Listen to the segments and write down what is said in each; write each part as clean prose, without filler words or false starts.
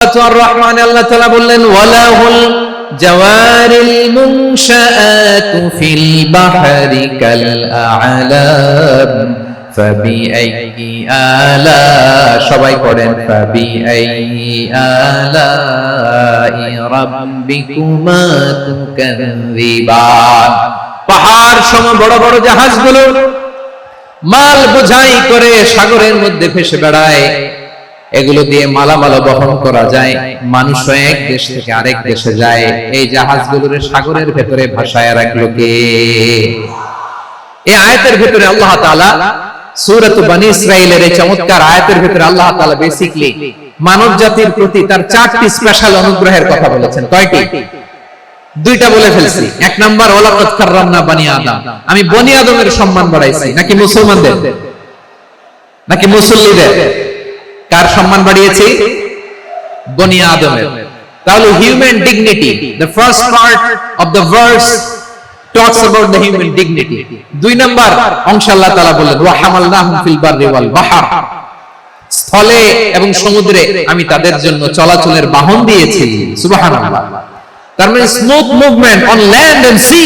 الرحمن আল্লাহ তাআলা বললেন ওয়ালাহুল জাওয়ারিল মুনশাআতু ফিল বাহরি কাল আ'লাম ফাবিআইয়ি আলা সবাই পড়েন ফাবিআইয়ি আলাই রাব্বিকুমা তুকাযযিবান। পাহাড় সম বড় বড় জাহাজগুলো মাল বোঝাই করে সাগরের মধ্যে ভেসে বেড়ায়, এগুলো দিয়ে মালামাল বহন করা যায়, মানুষ এক দেশ থেকে আরেক দেশে যায়। এই জাহাজগুলোর সাগরের ভেতরে ভাসায় রাখলো কে? এই আয়াতের ভেতরে আল্লাহ তাআলা সূরাত বনী ইসরাঈলের এই চমৎকার আয়াতের ভেতরে আল্লাহ তাআলা বেসিক্যালি মানব জাতির প্রতি তার চারটি স্পেশাল অনুগ্রহের কথা বলেছেন। কয়টি? দুইটা বলে ফেলছি। এক নাম্বার ওয়ালাকাদ কাররামনা বনী আদম, আমি বনী আদমের সম্মান বাড়াইছি। নাকি মুসলমানদের? নাকি মুসল্লিদের? কার সম্মান বাড়িয়েছি? বনী আদমের। তাহলে human dignity, the first part of the verse talks about the human dignity. দুই নাম্বার অংশ আল্লাহ তাআলা বললেন ওয়া হামালনাহুম ফিল বাররি ওয়াল বাহর, স্থলে এবং সমুদ্রে আমি তাদের জন্য চলাচলের বাহন দিয়েছি। সুবহানাল্লাহ। তার মানে smooth movement on land and sea,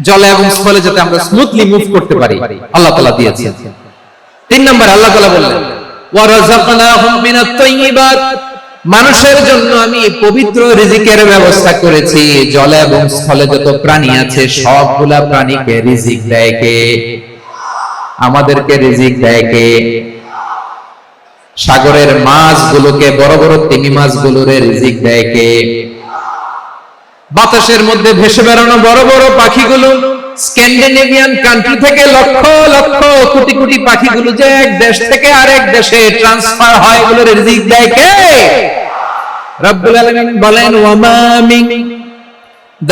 জলে এবং স্থলে যাতে আমরা স্মুথলি মুভ করতে পারি আল্লাহ তাআলা দিয়েছেন। তিন নাম্বার আল্লাহ তাআলা বললেন ওয়ারাযাকনাহুম মিনাত তাইয়্যিবাত, মানুষের জন্য আমি পবিত্র রিজিকের ব্যবস্থা করেছি। জলে এবং স্থলে যত প্রাণী আছে সবগুলা প্রাণীকে রিজিক দেয় কে? আমাদেরকে রিজিক দেয় কে? সাগরের মাছগুলোকে, বড় বড় তিমি মাছগুলোরে রিজিক দেয় কে? বাতাসের মধ্যে ভেসে বেড়ানো বড় বড় পাখিগুলো, স্ক্যান্ডিনেভিয়ান কান্ট্রি থেকে লক্ষ লক্ষ কোটি কোটি পাখিগুলো যে এক দেশ থেকে আরেক দেশে ট্রান্সফার হয়, এগুলোর রিজিক দেয় কে? রব্বুল আলামিন বলেন ওয়ামা মিন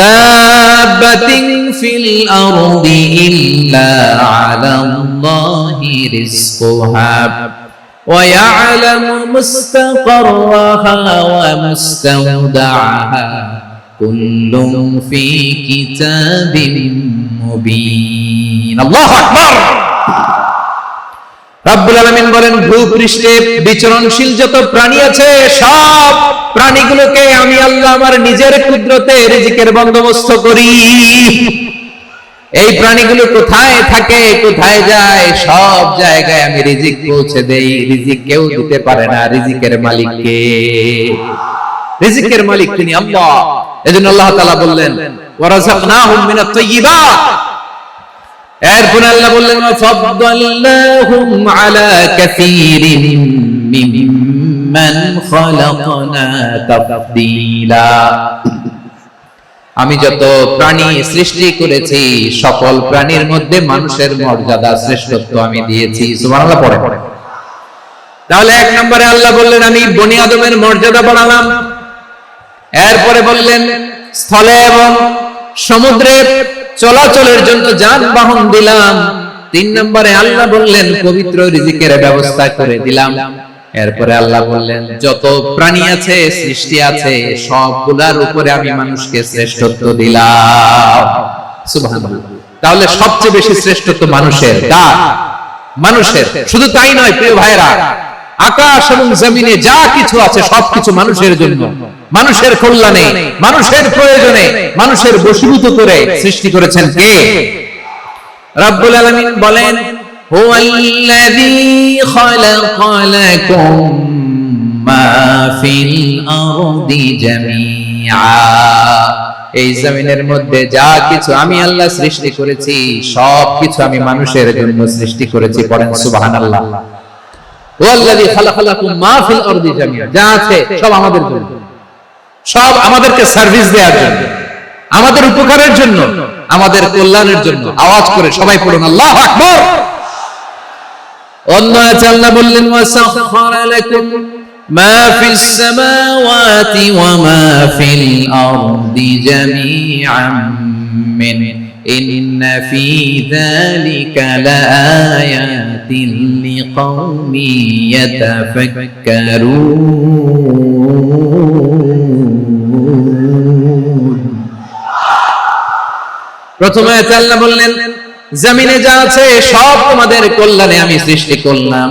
দাব্বাতিন ফিল আরদি ইল্লা আলাল্লাহি রিজকুহা ওয়া ইয়ালামু মুস্তাকাররাহা ওয়া মুস্তাওদাআহা কুল্লুম ফি কিতাবিন মুবিন। আল্লাহু আকবার। রব্বুল আলামিন বলেন ভূপৃষ্ঠে বিচরণশীল যত প্রাণী আছে সব প্রাণীগুলোকে আমি আল্লাহ আমার নিজের কুদরতে রিজিকের বন্দোবস্ত করি। এই প্রাণীগুলো কোথায় থাকে, কোথায় যায়, সব জায়গায় আমি রিজিক পৌঁছে দেই। রিজিক কেউ দিতে পারে না, রিজিকের মালিক কে? রিজিকের মালিক তিনি আল্লাহ। এজন্য আল্লাহ তাআলা বললেন ওয়ারাযাকনাহুম মিনাত তাইয়্যিবাত। এরপর আল্লাহ বললেন ওয়াফাদদালনাহুম আলা কাসীরিন মিম্মান খালাকনা তাফদীলা। আমি যত প্রাণী সৃষ্টি করেছি সকল প্রাণীর মধ্যে মানুষের মর্যাদা শ্রেষ্ঠত্ব আমি দিয়েছি। সুবহানাল্লাহ পড়ে। তাহলে এক নম্বরে আল্লাহ বললেন আমি বনী আদমের মর্যাদা বাড়ালাম। এরপরে বললেন স্থলে এবং সমুদ্রে চলাচলের জন্য যানবাহন দিলাম। তিন নম্বরে আল্লাহ বললেন পবিত্র রিজিকের ব্যবস্থা করে দিলাম। এরপরে আল্লাহ বললেন যত প্রাণী আছে, সৃষ্টি আছে, সবগুলার উপরে আমি মানুষকে শ্রেষ্ঠত্ব দিলাম। সুবহানাল্লাহ। তাহলে সবচেয়ে বেশি শ্রেষ্ঠত্ব মানুষের। কার? মানুষের। শুধু তাই নয় প্রিয় ভাইরা, আকাশ এবং জমিনে যা কিছু আছে সবকিছু মানুষের জন্য, মানুষের কল্যাণে, মানুষের প্রয়োজনে, মানুষের বশীভূত করে সৃষ্টি করেছেন কে? রব্বুল আলামিন বলেন হুয়াল্লাযী খালাকা লাকুম মা ফিল আরদি জামিআ, এই জমিনের মধ্যে যা কিছু আমি আল্লাহ সৃষ্টি করেছি সবকিছু আমি মানুষের জন্য সৃষ্টি করেছি। পড়েন সুবহানাল্লাহ। ওয়াল্লাযী খালাকা লাকুম মা ফিল আরদি জামিআ, যা আছে সব আমাদের জন্য, সব আমাদেরকে সার্ভিস দেওয়ার জন্য, আমাদের উপকারের জন্য, আমাদের কল্যাণের জন্য। আওয়াজ করে সবাই পড়ুন আল্লাহু আকবার। অন্য আয়াতে আল্লাহ বললেন ওয়াসাখখারা লাকুম মা ফিস সামাওয়াতি ওয়া মা ফিল আরদি জামিআন মিন ইন্না ফি যালিকা লাআয়াতিন লিকাওমিন ইয়াতাফাক্কারুন। প্রথমে আল্লাহ বললেন জমিনে যা আছে সব তোমাদের কল্যাণে আমি সৃষ্টি করলাম।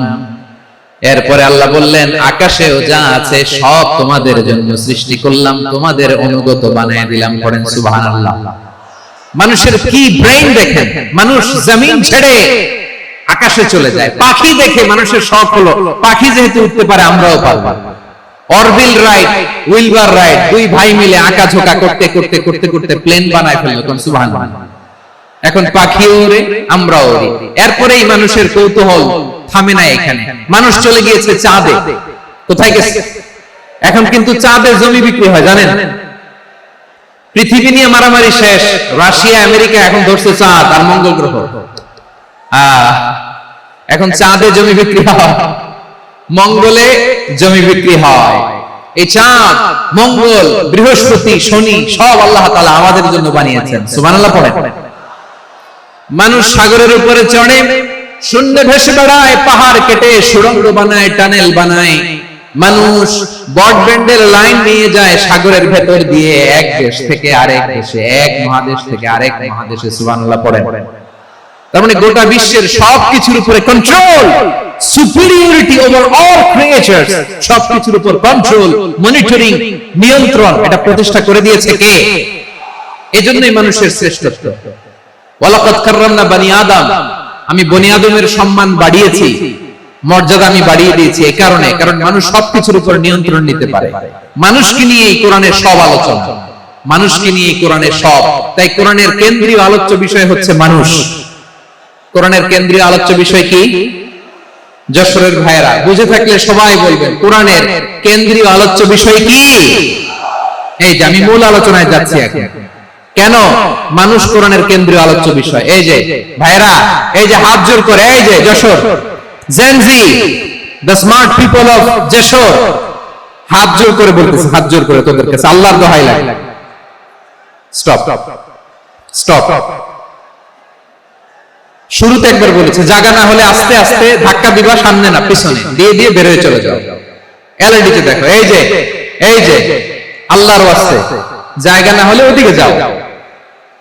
এরপরে আল্লাহ বললেন, আকাশেও যা আছে সব তোমাদের জন্য সৃষ্টি করলাম, তোমাদের অনুগত বানিয়ে দিলাম। পড়েন সুবহানাল্লাহ। মানুষের কি ব্রেইন দেখেন, মানুষ জমিন ছেড়ে আকাশে চলে যায়। পাখি দেখে মানুষের শখ হলো, পাখি যেহেতু উঠতে পারে আমরাও পারবো। অরবিল রাইট, উইলবার রাইট, দুই ভাই মিলে আঁকাঝোঁকা করতে করতে করতে করতে প্লেন বানায় ফেললো। সুবহানাল্লাহ। এখন পাখিও ওড়ে, আমরাও ওড়ি। এরপরেই মানুষের কৌতূহল থামে না এখানে। মানুষ চলে গিয়েছে চাঁদে। কোথায় গেছে? এখন কিন্তু চাঁদে জমি বিক্রি হয়, জানেন? পৃথিবী নিয়ে মারামারি শেষ। রাশিয়া আমেরিকা এখন ধরছে চাঁদ আর মঙ্গল গ্রহ। এখন চাঁদে জমি বিক্রি হয়, মঙ্গলে জমি বিক্রি হয়। এই চাঁদ, মঙ্গল, বৃহস্পতি, শনি সব আল্লাহ তাআলা আমাদের জন্য বানিয়েছেন। সুবহানাল্লাহ পড়েন। মানুষ সাগরের উপরে চড়ে, শূন্যে ভেসে বেড়ায়, পাহাড় কেটে সুড়ঙ্গ বানায়, টানেল বানায়। মানুষ ব্রডব্যান্ডের লাইন নিয়ে যায় সাগরের ভেতর দিয়ে, এক দেশ থেকে আরেক দেশে, এক মহাদেশ থেকে আরেক মহাদেশে। সুবহানাল্লাহ পড়েন। তার মানে গোটা বিশ্বের সবকিছুর উপরে control, superiority over all creatures, সবকিছুর উপর কন্ট্রোল, মনিটরিং, নিয়ন্ত্রণ, এটা প্রতিষ্ঠা করে দিয়েছে কে? এজন্যই মানুষের শ্রেষ্ঠত্ব। ওয়ালাকাদ কাররামনা বনি আদম, আমি বনি আদমের সম্মান বাড়িয়েছি, মর্যাদা আমি বাড়িয়ে দিয়েছি। এই কারণে, কারণ মানুষ সবকিছুর উপর নিয়ন্ত্রণ নিতে পারে। মানুষকে নিয়ে এই কোরআনের সব আলোচনা, মানুষকে নিয়ে এই কোরআনের সব। তাই কোরআনের কেন্দ্রীয় আলোচ্য বিষয় হচ্ছে মানুষ। কোরআনের কেন্দ্রীয় আলোচ্য বিষয় কি? যশোরের ভাইয়েরা বুঝে থাকলে সবাই বলবেন, কোরআনের কেন্দ্রীয় আলোচ্য বিষয় কি? এই যে আমি মূল আলোচনায় যাচ্ছি এখন। কেন মানুষ কোরআনের কেন্দ্রীয় আলোচ্য বিষয়? এই যে ভাইরা, এই যে হাত জোর করে, এই যে Jessore Gen Z, the smart people of Jessore, হাত জোর করে বলতেছে, হাত জোর করে তোদের কাছে আল্লাহর দোহাই লাগে, স্টপ স্টপ। শুরুতে একবার বলেছে, জায়গা না হলে আস্তে আস্তে ধাক্কা দিবা, সামনে না পিছনে, দিয়ে দিয়ে বের হয়ে চলে যাও। এলইডিতে দেখো, এই যে এই যে আল্লাহর ওয়াস্তে জায়গা না হলে ওদিকে যাও।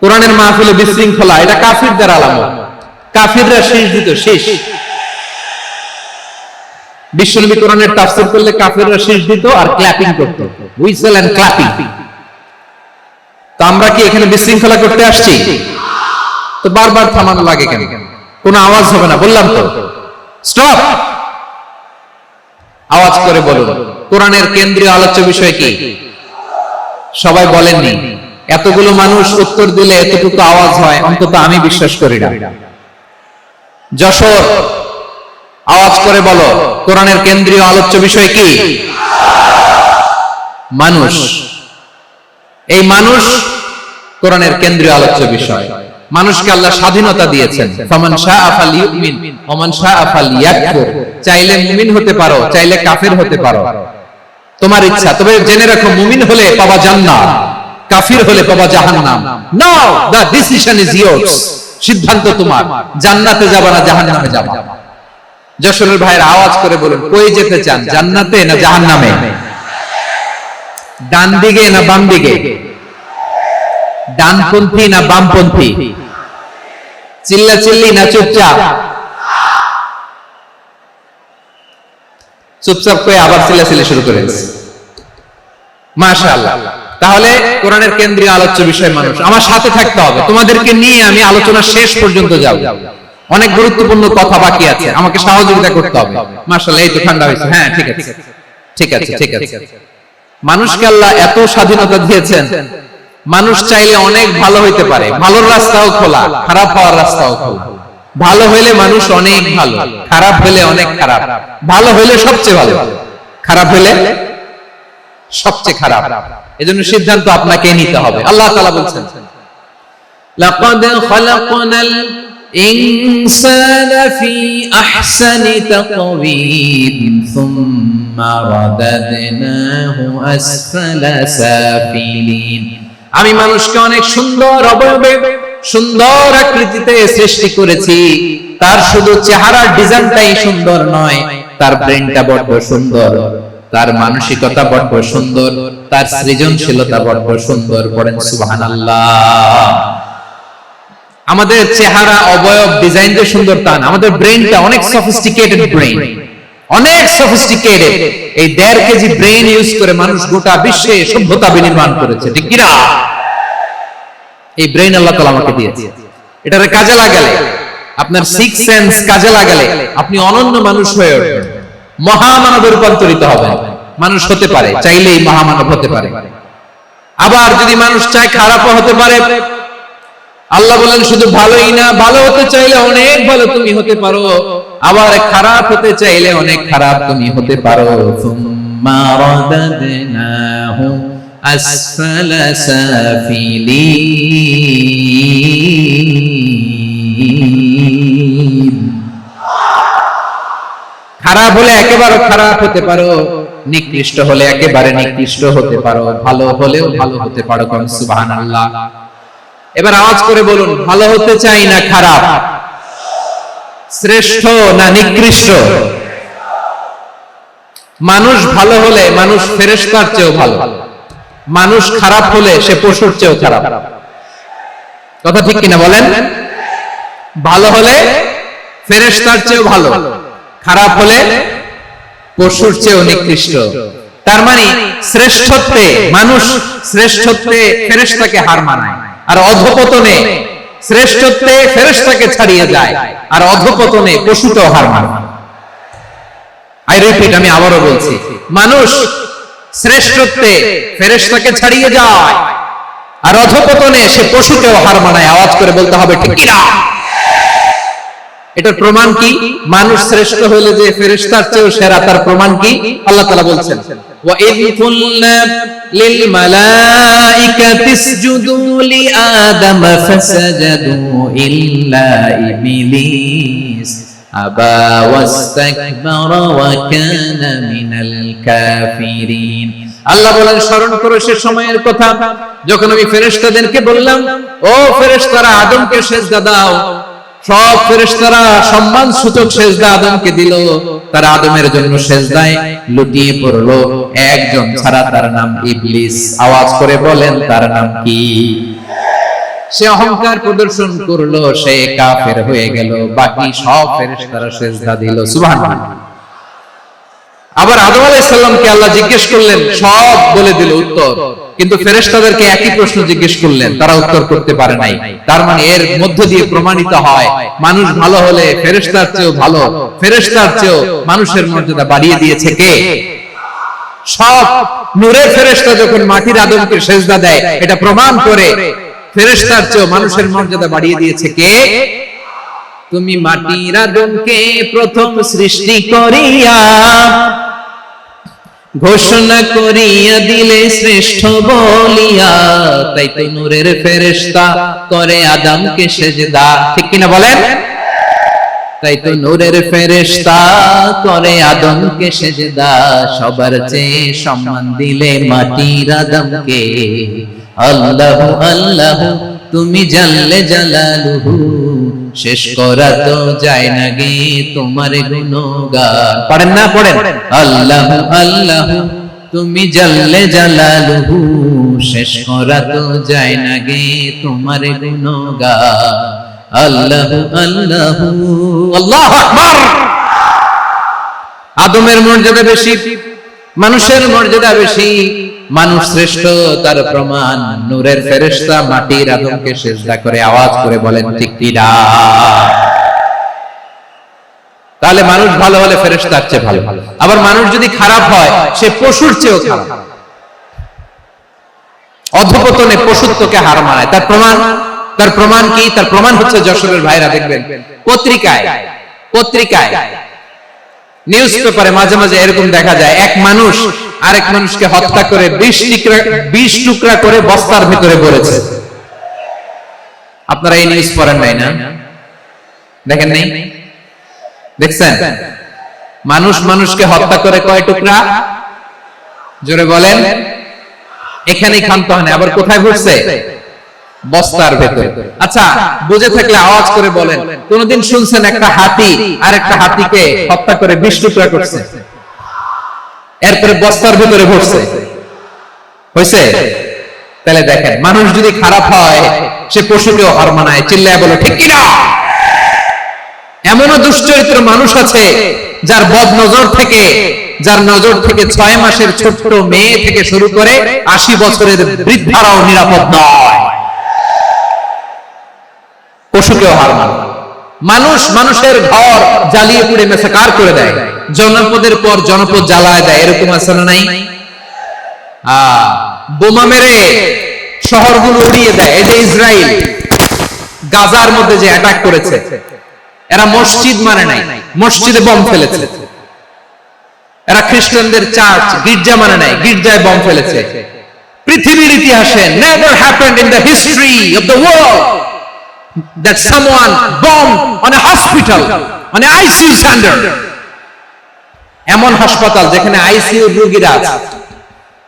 কোরআনের মাহফিলে বিশৃঙ্খলা, এটা কাফিরদের আলামত। কাফিররা শীষ দিত, শীষ। বিশ্বনবী কোরআনের তাফসীর করলে কাফিররা শীষ দিত আর ক্ল্যাপিং করত, হুইসেল এন্ড ক্ল্যাপিং। তো আমরা কি এখানে বিশৃঙ্খলা করতে আসছি? তো বারবার থামানো লাগে কেন? কোনো আওয়াজ হবে না, বললাম তো, স্টপ। আওয়াজ করে বলুন, কোরআনের কেন্দ্রীয় আলোচ্য বিষয় কি? সবাই বলেননি। এতগুলো মানুষ উত্তর দিলে এতটুকু আওয়াজ হয়, অন্তত আমি বিশ্বাস করি না। যশোর, আওয়াজ করে বলো, কোরআনের কেন্দ্রীয় আলোচ্য বিষয় কি? মানুষ। এই মানুষ কোরআনের কেন্দ্রীয় আলোচ্য বিষয়। মানুষকে আল্লাহ স্বাধীনতা দিয়েছেন। ফামান শাআ ফালইউমিন ওয়া মান শাআ ফালইয়াকফুর। চাইলে মুমিন হতে পারো, চাইলে কাফের হতে পারো, তোমার ইচ্ছা। তবে জেনে রাখো, মুমিন হলে পাবা জান্নাত, কাফির হলে পাবা জাহান্নাম। নাও দ্য ডিসিশন ইজ ইয়ার্স। সিদ্ধান্ত তোমার, জান্নাতে যাবা না জাহান্নামে যাবা। যশোরের ভাইরা আওয়াজ করে বলুন, কই যেতে চান, জান্নাতে না জাহান্নামে? ডান দিকে না বাম দিকে? ডানপন্থী না বামপন্থী? চিল্লাচিল্লি না চুপচাপ? চুপচাপ করে আবার চিল্লাচিল্লি শুরু করে দিয়েছে। মাশাআল্লাহ। তাহলে কোরআনের কেন্দ্রীয় আলোচ্য বিষয় মানুষ। আমার সাথে থাকতে হবে, তোমাদেরকে নিয়ে আমি আলোচনা শেষ পর্যন্ত যাব। অনেক গুরুত্বপূর্ণ কথা বাকি আছে, আমাকে সহযোগিতা করতে হবে। মাশাআল্লাহ, এই তো ঠান্ডা হয়েছে। হ্যাঁ, ঠিক আছে ঠিক আছে ঠিক আছে। মানুষকে আল্লাহ এত স্বাধীনতা দিয়েছেন, মানুষ চাইলে অনেক ভালো হইতে পারে। ভালোর রাস্তাও খোলা, খারাপ হওয়ার রাস্তাও খোলা। ভালো হইলে মানুষ অনেক ভালো, খারাপ হইলে অনেক খারাপ। ভালো হইলে সবচেয়ে ভালো, খারাপ হইলে সবচেয়ে খারাপ। এজন্য সিদ্ধান্ত আপনাকে নিতে হবে। আল্লাহ তাআলা বলছেন, লাকাদ খালাকনাল ইনসানা ফি আহসানি তাকওয়িম সুম্মা রাদাদনাহু আসফালা সাফিলিন। আমি মানুষকে অনেক সুন্দর অবয়বে, সুন্দর আকৃতিতে সৃষ্টি করেছি। তার শুধু চেহারার ডিজাইনটাই সুন্দর নয়, তার ব্রেনটা বড় সুন্দর, তার মানসিকতা বড় সুন্দর, তার সৃজনশীলতা বড় সুন্দর। পড়েন সুবহানাল্লাহ। আমাদের চেহারা, অবয়ব, ডিজাইন যে সুন্দর তা না, আমাদের ব্রেনটা অনেক সফিস্টিকেটেড ব্রেন, অনেক সফিস্টিকেটেড। এই 1.5 কেজি ব্রেন ইউজ করে মানুষ গোটা বিশ্বে সভ্যতা বিনির্মাণ করেছে, ঠিক কি না? এই ব্রেন আল্লাহ তাআলা আমাকে দিয়েছে। এটারে কাজে লাগালে, আপনার সিক্স সেন্স কাজে লাগালে আপনি অনন্য মানুষ হয়ে উঠবেন, মহামানবে রূপান্তরিত হবেন। মানুষ হতে পারে, চাইলেই মহামানব হতে পারে। আবার যদি মানুষ চায় খারাপও হতে পারে। আল্লাহ বলেন শুধু ভালোই না, ভালো হতে চাইলে অনেক ভালো তুমি হতে পারো, আবার খারাপ হতে চাইলে অনেক খারাপ তুমি হতে পারো। সুম্মা রাদাদনাহু আসফালা সাফিলিন। খারাপ হলে একেবারে খারাপ হতে পারো, নিকৃষ্ট হলে একেবারে নিকৃষ্ট হতে পারো, ভালো হলেও ভালো হতে পারো। সুবহানাল্লাহ। এবার আওয়াজ করে বলুন, ভালো হতে চাই না খারাপ? শ্রেষ্ঠ না নিকৃষ্ট? মানুষ ভালো হলে মানুষ ফেরেশতার চেয়েও ভালো, মানুষ খারাপ হলে সে পশুর চেয়েও খারাপ। কথা ঠিক কিনা বলেন? ভালো হলে ফেরেশতার চেয়েও ভালো, খারাপ হলে পশুর চেয়েও নিকৃষ্ট। তার মানে শ্রেষ্ঠত্বে মানুষ, শ্রেষ্ঠত্বে ফেরেশতাকে হার মানায়, আর অধপতনে শ্রেষ্ঠত্বে ফেরেশতাকে ছাড়িয়ে যায়, আর অধপতনে পশুটাও হার মানায়। আই রিপিট, আমি আবারও বলছি, মানুষ শ্রেষ্ঠত্বে ফেরেশতাকে ছাড়িয়ে যায়, আর অধপতনে সে পশুকেও হার মানায়। আওয়াজ করে বলতে হবে ঠিক কি না? এটার প্রমাণ কি? মানুষ শ্রেষ্ঠ হলে যে ফেরেশতার চেয়েও সেরা, তার প্রমাণ কি? আল্লাহ তাআলা বলছেন, ওয়া ইয কুলনা লিল মালাইকাতি ইসজুদু লি আদম ফাসাজাদু ইল্লা ইবলিস আবা ওয়াস্তাকবারা ওয়া কানা মিনাল কাফিরিন। আল্লাহ বলেন, স্মরণ করো সে সময়ের কথা যখন আমি ফেরেশতাদেরকে বললাম, ও ফেরেশতারা আদমকে সিজদা দাও। সব ফেরেশতারা সম্মান সূচক সিজদা আদমকে দিল, তারা আদমের জন্য সিজদায় লুটিয়ে পড়লো, একজন ছাড়া, তার নাম ইবলিস। আওয়াজ করে বলেন তার নাম কি? সে অহংকার প্রদর্শন করলো, সে কাফের হয়ে গেল, বাকি সব ফেরেশতারা সিজদা দিল। সুবহানাল্লাহ। আবার আদম আলাইহিস সালামকে আল্লাহ জিজ্ঞেস করলেন, সব বলে দিল উত্তর, কিন্তু ফেরেশতাদেরকে একই প্রশ্ন জিজ্ঞেস করলেন, তারা উত্তর করতে পারে নাই। তার মানে এর মধ্য দিয়ে প্রমাণিত হয়, মানুষ ভালো হলে ফেরেশতার চেয়েও ভালো, ফেরেশতার চেয়েও মানুষের মর্যাদা বাড়িয়ে দিয়েছে কে? সব নূরের ফেরেশতা যখন মাটির আদমকে সিজদা দেয়, এটা প্রমাণ করে ফেরেশতার চেয়েও মানুষের মর্যাদা বাড়িয়ে দিয়েছে কে? তুমি মাটির আদমকে প্রথম সৃষ্টি করিয়া ঘোষণা করিয়া দিলে শ্রেষ্ঠ বলিয়া, তাই তো নূরের ফেরেশতা করে আদমকে সিজদা। ঠিক কিনা বলেন? তাই তো নূরের ফেরেশতা করে আদমকে সিজদা, সবার চেয়ে সম্মান দিলে মাটির আদমকে। আল্লাহু আল্লাহু তুমি জাল্লে জালালুহু, শেষ করা তো যায় না গে তোমার গুণগান। পড়েন না? পড়েন। আল্লাহু আল্লাহু তুমি জাল্লে জালালুহু, শেষ করা তো যায় না গে তোমার গুণগান। আল্লাহু আল্লাহু। আল্লাহু আকবার। আদমের মর্যাদা বেশি, মানুষের মর্যাদা বেশি, মানুষ শ্রেষ্ঠ, তার প্রমাণ নূরের ফেরেশতা মাটির আদমকে সিজদা করে। আওয়াজ করে বলেন ঠিক কি না? তাহলে মানুষ ভালো হলে ফেরেশতার চেয়ে ভালো, আবার মানুষ যদি খারাপ হয় সে পশুর চেয়েও খারাপ, অধপতনে পশুত্বকে হার মানায়। তার প্রমাণ, তার প্রমাণ কি? তার প্রমাণ হচ্ছে যশোরের ভাইরা দেখবেন পত্রিকায় নিউজ পেপারে মাঝে মাঝে এরকম দেখা যায়, এক মানুষ আরেক মানুষকে হত্যা করে 20 টুকরা করে বস্তার ভিতরে ভরেছে। আপনারা এই নিউজ পড়েন নাই না? দেখেন নাই? দেখছেন? মানুষ মানুষকে হত্যা করে কয় টুকরা? জোরে বলেন। এখানেই ক্ষান্ত হয় না, আবার কোথায় ভরছে? বস্তার ভেতরে। আচ্ছা, বুঝে থাকলে আওয়াজ করে বলেন, কোনদিন শুনছেন একটা হাতি আর একটা হাতিকে হত্যা করে 20 টুকরা করছে, এরপরে বস্তার ভিতরে ভরছে? হয়েছে? তাহলে দেখেন, মানুষ যদি খারাপ হয় সে পশুকেও হার মানায়। চিল্লায় বলো ঠিক কিনা? এমনও দুশ্চরিত্র মানুষ আছে যার বদ নজর থেকে, যার নজর থেকে 6 মাসের ছোট্ট মেয়ে থেকে শুরু করে 80 বছরের বৃদ্ধারাও নিরাপদ নয়। পশুকেও হার মানে। মানুষ মানুষের ঘর জ্বালিয়ে পুড়ে মেসাকার করে দেয়, জনপদের পর জনপদ জ্বালায় দেয়, এরকম আছে না নাই? বোমা মেরে শহরগুলো উড়িয়ে দেয়। এই যে ইসরায়েল গাজার মধ্যে যে অ্যাটাক করেছে, এরা মসজিদ মানে নাই, মসজিদে বম ফেলেছে। এরা খ্রিস্টানদের চার্চ গির্জা মানে নাই, গির্জায় বম ফেলেছে। পৃথিবীর ইতিহাসে never happened in the history of the world that someone bombed on a hospital, on a ICU center. এমন হাসপাতাল যেখানে আইসিইউ রোগীরা আছে,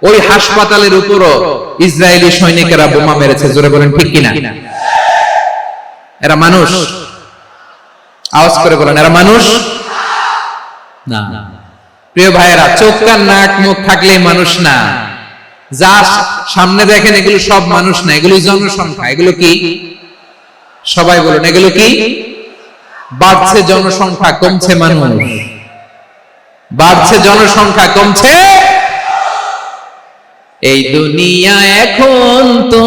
ওই হাসপাতালের উপরও ইসরায়েলি সৈনিকেরা বোমা মেরেছে। জোরে বলেন ঠিক কিনা? এরা মানুষ? আওয়াজ করে বলেন, এরা মানুষ না। প্রিয় ভাইয়েরা, চোখ কান নাক মুখ থাকলেই মানুষ না। যা সামনে দেখেন এগুলো সব মানুষ না, এগুলো জনসংখ্যা। এগুলো কি? সবাই বলুন, এগুলো কি? বাড়ছে জনসংখ্যা, কমছে মানুষ। বাড়ছে জনসংখ্যা, কমছে। এই দুনিয়া এখন তো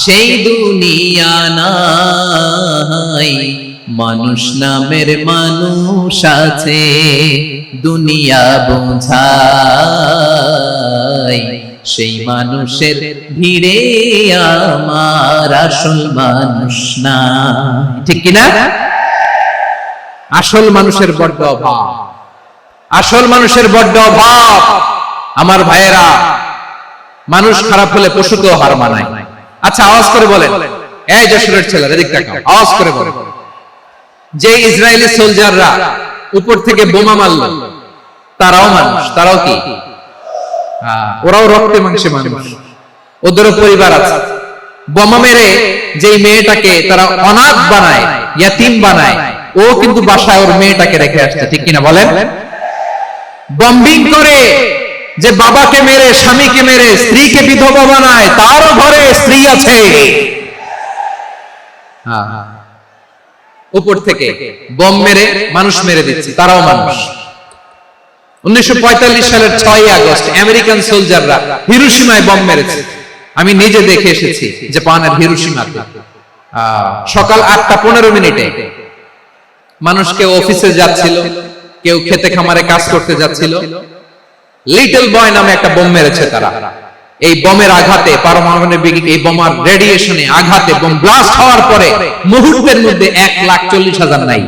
সেই দুনিয়া নাই, মানুষ নামের মানুষ আছে, দুনিয়া বোঝায়, সেই মানুষের ভিড়ে আমার আসল মানুষ না। ঠিক কিনা? আসল মানুষের বড্ড অভাব, আসল মানুষের বড্ড অভাব। আমার ভাইয়েরা, মানুষ খারাপ হলে পশুকেও হার মানায়। আচ্ছা, আওয়াজ করে বলেন, এই যশোরের ছেলেরা এদিক তাকাও, আওয়াজ করে বলেন, যে ইসরায়েলি সোলজাররা উপর থেকে বোমা মারল, তারাও মানুষ? তারাও কি? ওরাও রক্তে মাংসে মানুষ, ওদেরও পরিবার আছে। বোমা মেরে যেই মেয়েটাকে তারা অনাথ বানায়, ইয়াতিম বানায়, ও কিন্তু বাসায় ওর মেয়েটাকে রেখে আসছে। ঠিক কিনা বলেন? বম্বিং করে যে বাবাকে মেরে, স্বামীকে মেরে স্ত্রীকে বিধবা বানায়, তারও ঘরে স্ত্রী আছে। উপর থেকে বম মেরে মানুষ মেরে দিচ্ছে, তারাও মানুষ। 1945 সালের 6 আগস্ট আমেরিকান সোলজাররা হিরোশিমায় বম মেরেছে। আমি নিজে দেখে এসেছি জাপানের হিরোশিমাতে। সকাল 8:15 মানুষ কেউ অফিসে যাচ্ছিল, কেউ খেতে খামারে কাজ করতে যাচ্ছিল। লিটল বয় নামে একটা বোম মেরেছে তারা। এই বোমের আঘাতে, পারমাণবিক এই বোমার রেডিয়েশনে আঘাতে, বোম ব্লাস্ট হওয়ার পরে মুহূর্তের মধ্যে 1,40,000 নাই।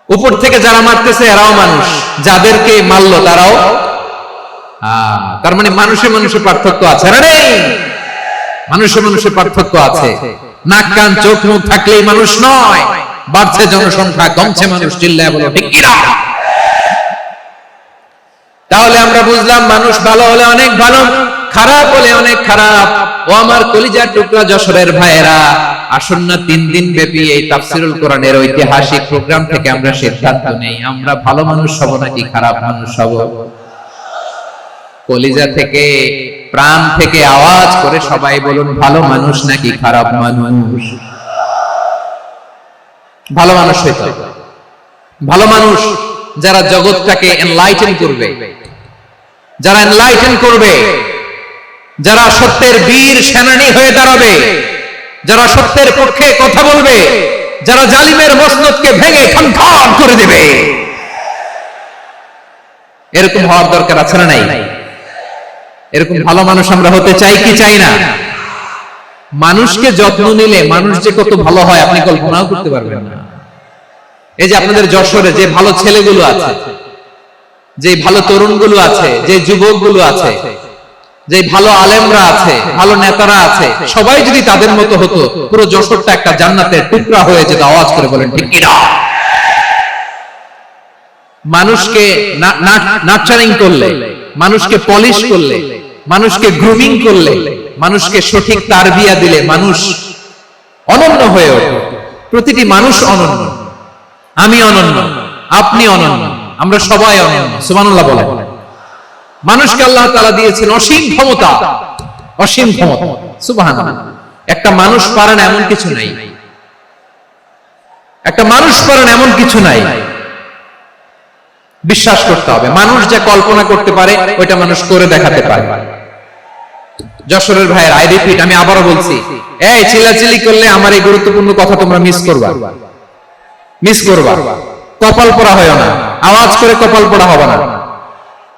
উপর থেকে যারা মারতেছে এরাও মানুষ, যাদেরকে মারলো তারাও। তার মানে মানুষে মানুষে পার্থক্য আছে। মানুষে মানুষে পার্থক্য আছে। নাক কান চোখ মুখ থাকলেই মানুষ নয়। বাড়ছে জনসংখ্যা, কমছে মানুষ। চিল্লায় বলো ঠিক কিনা? তাহলে আমরা বুঝলাম, মানুষ ভালো হলে অনেক ভালো, খারাপ হলে অনেক খারাপ। ও আমার কলিজার টুকরা যশোরের ভাইয়েরা, আসন্ন 3 দিন ব্যাপী এই তাফসীরুল কোরআনের ঐতিহাসিক প্রোগ্রাম থেকে আমরা সিদ্ধান্ত নেই, আমরা ভালো মানুষ হব নাকি খারাপ মানুষ হব। কলিজা থেকে, প্রাণ থেকে আওয়াজ করে সবাই বলুন, ভালো মানুষ নাকি খারাপ মানুষ? ভালো মানুষ হইতে হবে। ভালো মানুষ যারা জগৎটাকে এনলাইটেন করবে, যারা এনলাইটেন করবে, যারা সত্যের বীর সেনানী হয়ে দাঁড়াবে, যারা সত্যের পক্ষে কথা বলবে, যারা জালিমের মসনদকে ভেঙে খানখান করে দেবে, এরকম হওয়ার দরকার আছে না নাই? এরকম ভালো মানুষ আমরা হতে চাই কি চাই না? মানুষকে যত্ন নিলে মানুষ যে কত ভালো হয় আপনি কল্পনাও করতে পারবেন না। এই যে আপনাদের যশোরে যে ভালো ছেলেগুলো আছে, যে ভালো তরুণগুলো আছে, যে যুবকগুলো আছে, যে ভালো আলেমরা আছে, ভালো নেতারা আছে, সবাই যদি তাদের মতো হতো, পুরো যশোরটা একটা জান্নাতের টুকরা হয়ে যেত। আওয়াজ করে বলেন ঠিক কিনা? মানুষকে নার্চারিং করলে, মানুষকে পলিশ করলে, মানুষকে গ্রুমিং করলে, মানুষকে সঠিক তারবিয়া দিলে মানুষ অনন্য হয়ে ওঠে। প্রতিটি মানুষ অনন্য। আমি অনন্য, আপনি অনন্য, আমরা সবাই অনন্য। সুবহানাল্লাহ বলেন। মানুষকে আল্লাহ তাআলা দিয়েছেন অসীম ক্ষমতা, অসীম ক্ষমতা। সুবহানাল্লাহ। একটা মানুষ পারে না এমন কিছু নাই। একটা মানুষ করেন এমন কিছু নাই, বিশ্বাস করতে হবে মানুষ যা কল্পনা করতে পারে ওইটা মানুষ করে দেখাতে পারে। যশোরের ভাইয়ের আই রিপিট, আমি আবারও বলছি, এই চিল্লাচিল্লি করলে আমার এই গুরুত্বপূর্ণ কথা তোমরা মিস করবা, কপাল পোড়া হয় না, আওয়াজ করে কপাল পোড়া হবে না।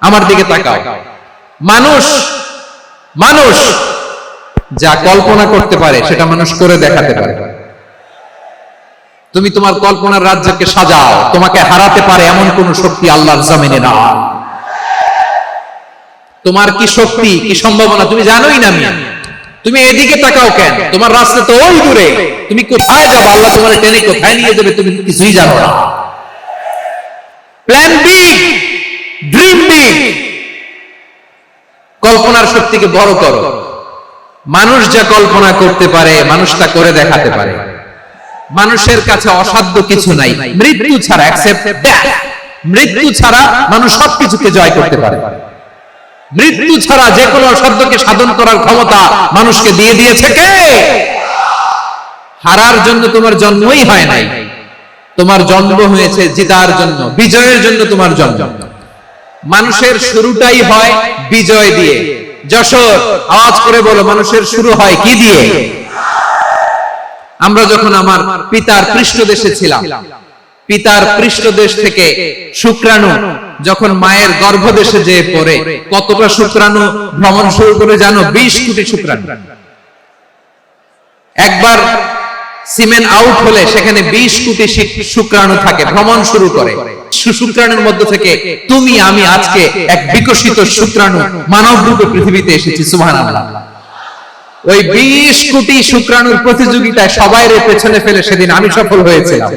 আমার দিকে তাকাও, মানুষ যা কল্পনা করতে পারে সেটা মানুষ করে দেখাতে পারে। তুমি তোমার কল্পনার রাজ্যকে সাজাও, তোমাকে হারাতে পারে এমন কোন শক্তি আল্লাহর জমিনে না। তোমার কি শক্তি, কি সম্ভাবনা তুমি জানোই না। তুমি এদিকে তাকাও কেন? তোমার রাস্তা তো ওই দূরে, তুমি কোথায় যাবে, আল্লাহ তোমার টেনে কোথায় নিয়ে যাবে তুমি কিছুই জানো না। প্ল্যান বিগ, ড্রিম বিগ, কল্পনার শক্তিকে বড় করো। মানুষ যা কল্পনা করতে পারে মানুষ তা করে দেখাতে পারে। মানুষের কাছে অসাধ্য কিছু নাই, মৃত্যু ছাড়া, অ্যাকসেপ্ট দ্যাট, মৃত্যু ছাড়া মানুষ সবকিছুকে জয় করতে পারে। মৃত্যু ছাড়া যে কোনো অসাধ্যকে সাধন করার ক্ষমতা মানুষকে দিয়ে দিয়েছে কে? হারার জন্য তোমার জন্মই হয় নাই, তোমার জন্ম হয়েছে জিতার জন্য, বিজয়ের জন্য তোমার জন্ম। মানুষের শুরুটাই হয় বিজয় দিয়ে। যশোর, আওয়াজ করে বলো, মানুষের শুরু হয় কি দিয়ে? আমরা যখন আমার পিতার পৃষ্ঠদেশে ছিলাম, পিতার পৃষ্ঠদেশ থেকে শুক্রাণু যখন মায়ের গর্ভদেশে যেয়ে পড়ে, কতটা শুক্রাণু ভ্রমণ শুরু করে জানো? 20 কোটি শুক্রাণু। একবার সিমেন আউট হলে সেখানে 20 কোটি শুক্রাণু থাকে, ভ্রমণ শুরু করে। শুক্রাণুর মধ্য থেকে তুমি আমি আজকে এক বিকশিত শুক্রাণু মানব রূপে পৃথিবীতে এসেছি। সুবহানাল্লাহ। ওই 20 কোটি শুক্রাণুর প্রতিযোগিতায় সবাইরে পেছনে ফেলে সেদিন আমি সফল হয়েছিলাম,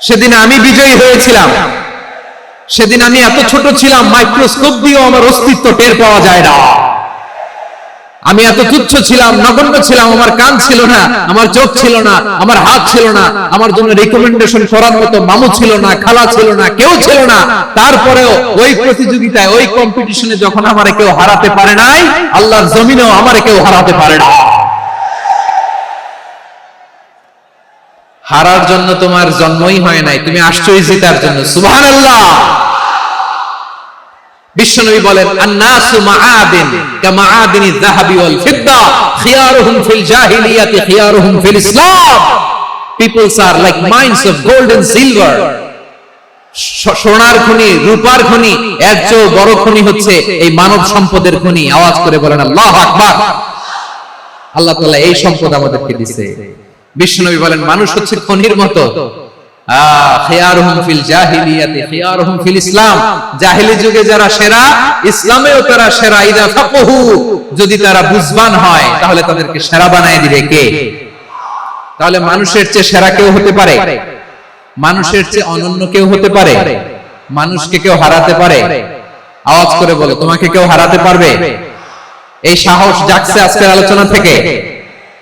সেদিন আমি বিজয়ী হয়েছিলাম। সেদিন আমি এত ছোট ছিলাম, মাইক্রোস্কোপ দিয়েও আমার অস্তিত্ব টের পাওয়া যায় না। আমি এত তুচ্ছ ছিলাম, নগণ্য ছিলাম, আমার কান ছিল না, আমার চোখ ছিল না, আমার হাত ছিল না, আমার জন্য রিকমেন্ডেশন করার মতো মামু ছিল না, খালা ছিল না, কেউ ছিল না। তারপরেও ওই প্রতিযোগিতায়, ওই কম্পিটিশনে যখন আমারে কেউ হারাতে পারে নাই, আল্লাহর জমিনেও আমারে কেউ হারাতে পারে না। হারার জন্য তোমার জন্মই হয় নাই, তুমি আসছোই জিতার জন্য। সুবহানাল্লাহ। বিশ্বনবী বলেন, আন-নাসু মাআদিন কামাআদিনিয যাহাবি ওয়াল ফিদ্দা খিয়ারুহুম ফিল জাহিলিয়াতি খিয়ারুহুম ফিল ইসলাম। Peoples are like mines of gold and silver. সোনার খনি, রূপার খনি, এর চেয়ে বড় খনি হচ্ছে এই মানব সম্পদের খনি। আওয়াজ করে বলেন আল্লাহু আকবার। আল্লাহ তাআলা এই সম্পদ আমাদেরকে দিয়েছে। বিশ্বনবী বলেন, মানুষ হচ্ছে খনির মতো। খিয়ারুহুম ফিল জাহিলিয়াতি খিয়ারুহুম ফিল ইসলাম। জাহেলি যুগে যারা সেরা, ইসলামেও তারা সেরা। ইদা ফাকহু, যদি তারা বুঝবান হয় তাহলে তাদেরকে সেরা বানায় দিবে কে? তাহলে মানুষের চেয়ে সেরা কেউ হতে পারে? মানুষের চেয়ে অনন্য কেউ হতে পারে? মানুষকে কেউ হারাতে পারে? আওয়াজ করে বলো, তোমাকে কেউ হারাতে পারবে? এই সাহস জাগছে আজকের আলোচনা থেকে।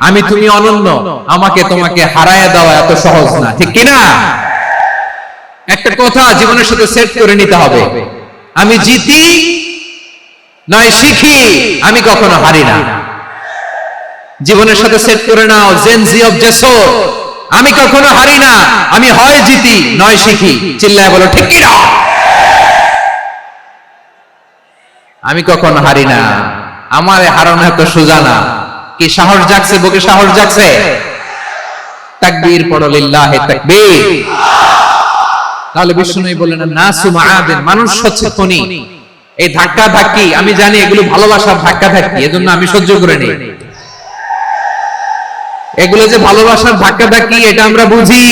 আমি তুমি অনন্য, আমাকে তোমাকে হারায় দেওয়া এত সহজ না, ঠিক কিনা? একটা কথা জীবনের সাথে সেট করে নিতে হবে, আমি জিতি নয় শিখি, আমি কখনো হারি না। জীবনের সাথে সেট করে নাও, জেনজি অফ জেসো, আমি কখনো হারি না, আমি হয় জিতি নয় শিখি। চিল্লায় বলো ঠিক কিনা? আমি কখনো হারি না, আমারে হারানো এত সোজা না। কি সাহস জাগছে? বুকে সাহস জাগছে? তাকবীর পড়ো, লিল্লাহি তাকবীর। তাহলে বিষ্ণুই বললেন, নাসু মাআদিন, মানুষ হচ্ছে খনি। এই ধাক্কা ধাক্কি আমি জানি এগুলো ভালোবাসার ধাক্কা ধাক্কি, এজন্য আমি সহ্য করে নিই। এগুলো যে ভালোবাসার ধাক্কা ধাক্কি এটা আমরা বুঝি।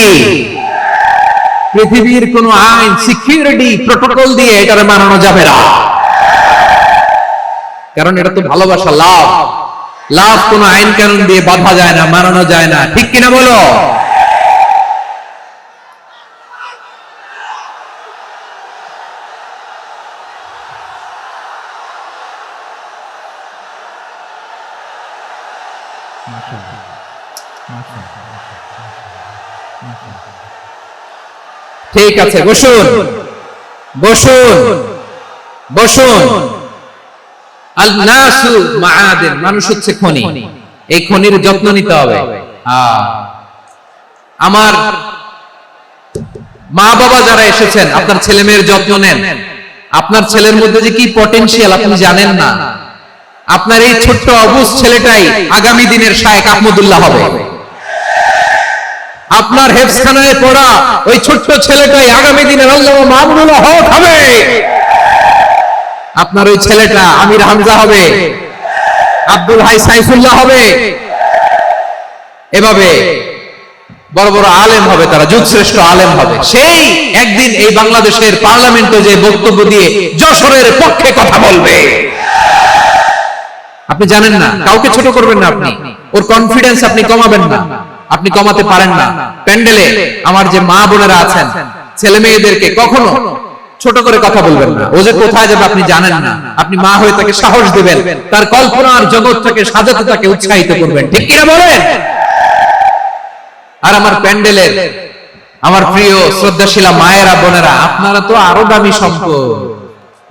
পৃথিবীর কোন আইন, সিকিউরিটি প্রটোকল দিয়ে এটারে মানানো যাবে না, কারণ এটা তো ভালোবাসা, লাভ। লাভ কোন আইন কানুন দিয়ে বাধা যায় না, মানানো যায় না, ঠিক কিনা বলো? ঠিক আছে, বসুন বসুন বসুন। আল-নাসু মাআদিন, মানুষ হচ্ছে খনি। এই খনির যত্ন নিতে হবে। আমার মা বাবা যারা এসেছেন, আপনার ছেলে মেয়ের যত্ন নেন। আপনার ছেলের মধ্যে যে কি পটেনশিয়াল আপনি জানেন না। আপনার এই ছোট্ট অবুঝ ছেলেটাই আগামী দিনের শায়েখ আহমদুল্লাহ হবে। আপনার হেফজখানায় পড়া ওই ছোট্ট ছেলেটাই আগামী দিনের আল্লামা মামুনুল হক হবে। আপনার ওই ছেলেটা আমির হামজা হবে, আব্দুল হাই সাইফুল্লাহ হবে। এভাবে বড় বড় আলেম হবে, তারা যুগশ্রেষ্ঠ আলেম হবে। সেই একদিন এই বাংলাদেশের পার্লামেন্টে যে বক্তব্য দিয়ে যশোরের পক্ষে কথা বলবে। আপনি জানেন না, কাউকে ছোট করবেন না আপনি, ওর কনফিডেন্স আপনি কমাবেন না, আপনি কমাতে পারেন না। প্যান্ডেলে আমার যে মা বোনেরা আছেন, ছেলে মেয়েদেরকে কখনো ছোট করে কথা বলবেন না। ও যে কোথায় যাবে আপনি জানেন না, আপনি মা হয়ে তাকে সাহস দেবেন, তার কল্পনার জগৎটাকে সাজাতে তাকে উৎসাহিত করবেন। ঠিক কিনা বলেন? আর আমার প্যান্ডেলের আমার প্রিয় শ্রদ্ধাশীলা মায়েরা বোনেরা, আপনারা তো আরো দামি সম্পদ।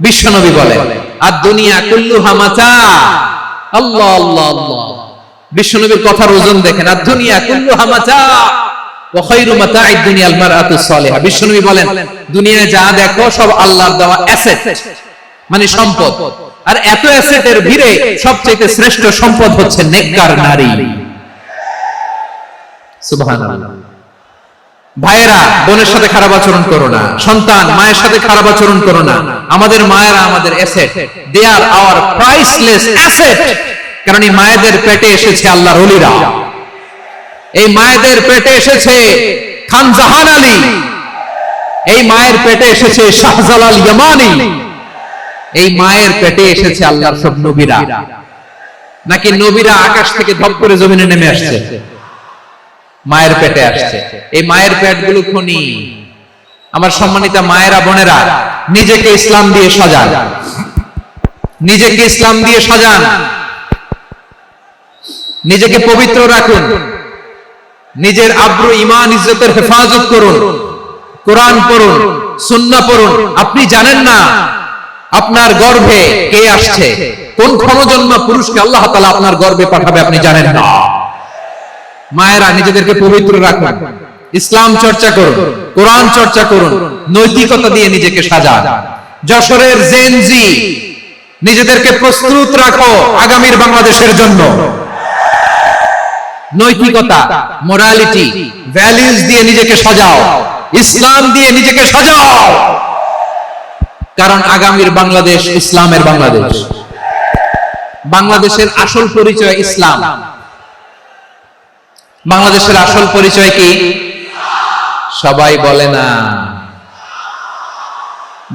বিশ্বনবী বলেন, আর দুনিয়া কুল্লুহা মাতা। আল্লাহ আল্লাহ আল্লাহ, বিশ্বনবীর কথার ওজন দেখেন। আর দুনিয়া কুল্লুহা মাতা ওয়া খায়রু মাতা'আদ দুনিয়াল মারআতুস সালিহা। বিশ্বনবী বলেন, দুনিয়ায় যা দেখো সব আল্লাহর দেওয়া অ্যাসেট, মানে সম্পদ। আর এত অ্যাসেটের ভিড়ে সবচেয়ে শ্রেষ্ঠ সম্পদ হচ্ছে নেককার নারী। সুবহানাল্লাহ। ভাইয়েরা, বোনের সাথে খারাপ আচরণ করো না। সন্তান মায়ের সাথে খারাপ আচরণ করো না। আমাদের মায়েরা আমাদের asset, they are our priceless asset. কারণ এই মায়েদের পেটে এসেছে আল্লাহর ওলিরা, এই মায়েদের পেটে এসেছে খান জাহান আলী, এই মায়ের পেটে এসেছে শাহজালাল ইয়ামানি, এই মায়ের পেটে এসেছে আল্লাহর সব নবীরা। নাকি নবীরা আকাশ থেকে ধপ করে জমিনে নেমে আসছে? মায়ের পেটে আসছে। এই মায়ের পেটগুলো খনি। আমার সম্মানিতা মায়েরা বোনেরা, নিজেকে ইসলাম দিয়ে সাজান, নিজেকে ইসলাম দিয়ে সাজান, নিজেকে পবিত্র রাখুন, নিজের আব্রু ইমান ইজ্জতের হেফাজত করুন, কোরআন পড়ুন, সুন্নাহ পড়ুন। আপনি জানেন না আপনার গর্ভে কে আসছে, কোন ক্ষণজন্মা পুরুষকে আল্লাহ তাআলা আপনার গর্ভে পাঠাবে আপনি জানেন না। মায়েরা, নিজেদেরকে পবিত্র রাখুন, ইসলাম চর্চা করুন, কোরআন চর্চা করুন, নৈতিকতা দিয়ে নিজেকে সাজান। যশোরের জেনজি, নিজেদেরকে প্রস্তুত রাখো আগামীর বাংলাদেশের জন্য। নৈতিকতা, মোরালিটি, ভ্যালুজ দিয়ে নিজেকে সাজাও, ইসলাম দিয়ে নিজেকে সাজাও। কারণ আগামীর বাংলাদেশ ইসলামের বাংলাদেশ। বাংলাদেশের আসল পরিচয় ইসলাম। বাংলাদেশের আসল পরিচয় কি? সবাই বলে না।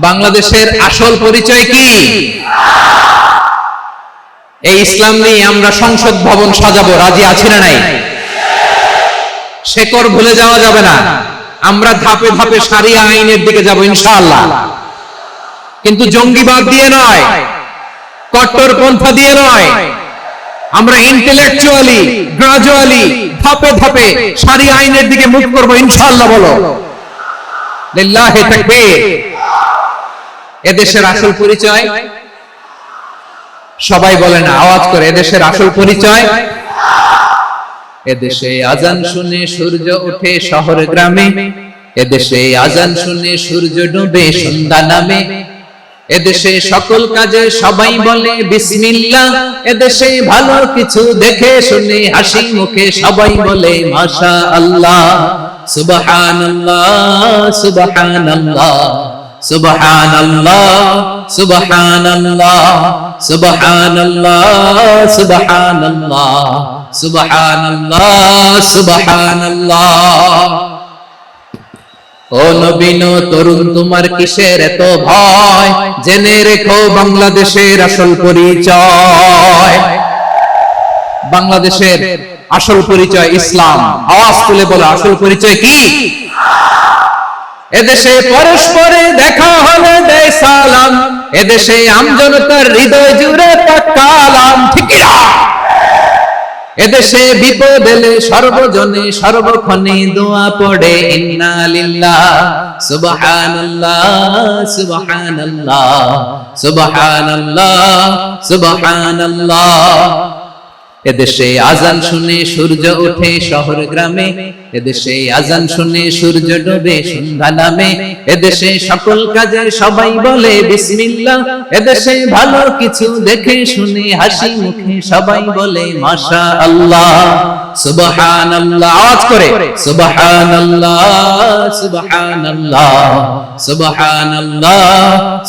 বাংলাদেশের আসল পরিচয় কি? এই ইসলাম নিয়ে আমরা সংসদ ভবন সাজাবো, রাজি আছি না নাই? শেকড় ভুলে যাওয়া যাবে না। আমরা ধাপে ধাপে শারিয়া আইনের দিকে যাব ইনশাআল্লাহ, কিন্তু জঙ্গিবাদ দিয়ে নয়, কট্টরপন্থা দিয়ে নয়। আমরা ইন্টেলেকচুয়ালি, গ্রাজুয়ালি, ধাপে ধাপে শারিয়া আইনের দিকে মুখ করব ইনশাআল্লাহ। বলো লিল্লাহি তাকবীর। এদেশের আসল পরিচয় সবাই বলে না, আওয়াজ করে, এদেশের আসল পরিচয়। এদেশে আজান শুনে সূর্য ওঠে শহর গ্রামে, এদেশে আজান শুনে সূর্য ডুবে সন্ধ্যা নামে, এদেশে সকল কাজে সবাই বলে বিসমিল্লাহ, এদেশে ভালো কিছু দেখে শুনে হাসি মুখে সবাই বলে মাশাআল্লাহ। সুবহানাল্লাহ সুবহানাল্লাহ সুবহানাল্লাহ সুবহানাল্লাহ সুবহানাল্লাহ সুবহানাল্লাহ সুবহানাল্লাহ সুবহানাল্লাহ। ও নবীন তরুণ, তোমার কিসের এত ভয়? জেনে রেখো বাংলাদেশের আসল পরিচয়। বাংলাদেশের আসল পরিচয় ইসলাম। আওয়াজ তুলে বলো, আসল পরিচয় কি? এদেশে পরস্পরে দেখা হলে দেয় সালাম, এদেশে আমজনতার হৃদয় জুড়ে তাকালাম। ঠিক না? এদেশে বিপদ এলে সর্বজনে সর্বক্ষণে দোয়া পড়ে ইন্না লিল্লাহ সুবহানাল্লাহ সুবহানাল্লাহ সুবহানাল্লাহ সুবহানাল্লাহ। এদেশে আজান শুনে সূর্য ওঠে শহর গ্রামে, এদেশে আজান শুনে সূর্য ডোবে সন্ধ্যা নামে, এদেশে সকল কাজে সবাই বলে বিসমিল্লাহ, এদেশে ভালো কিছু দেখে শুনে হাসি মুখে সবাই বলে মাশাআল্লাহ। সুবহানাল্লাহ, আওয়াজ করে সুবহানাল্লাহ সুবহানাল্লাহ সুবহানাল্লাহ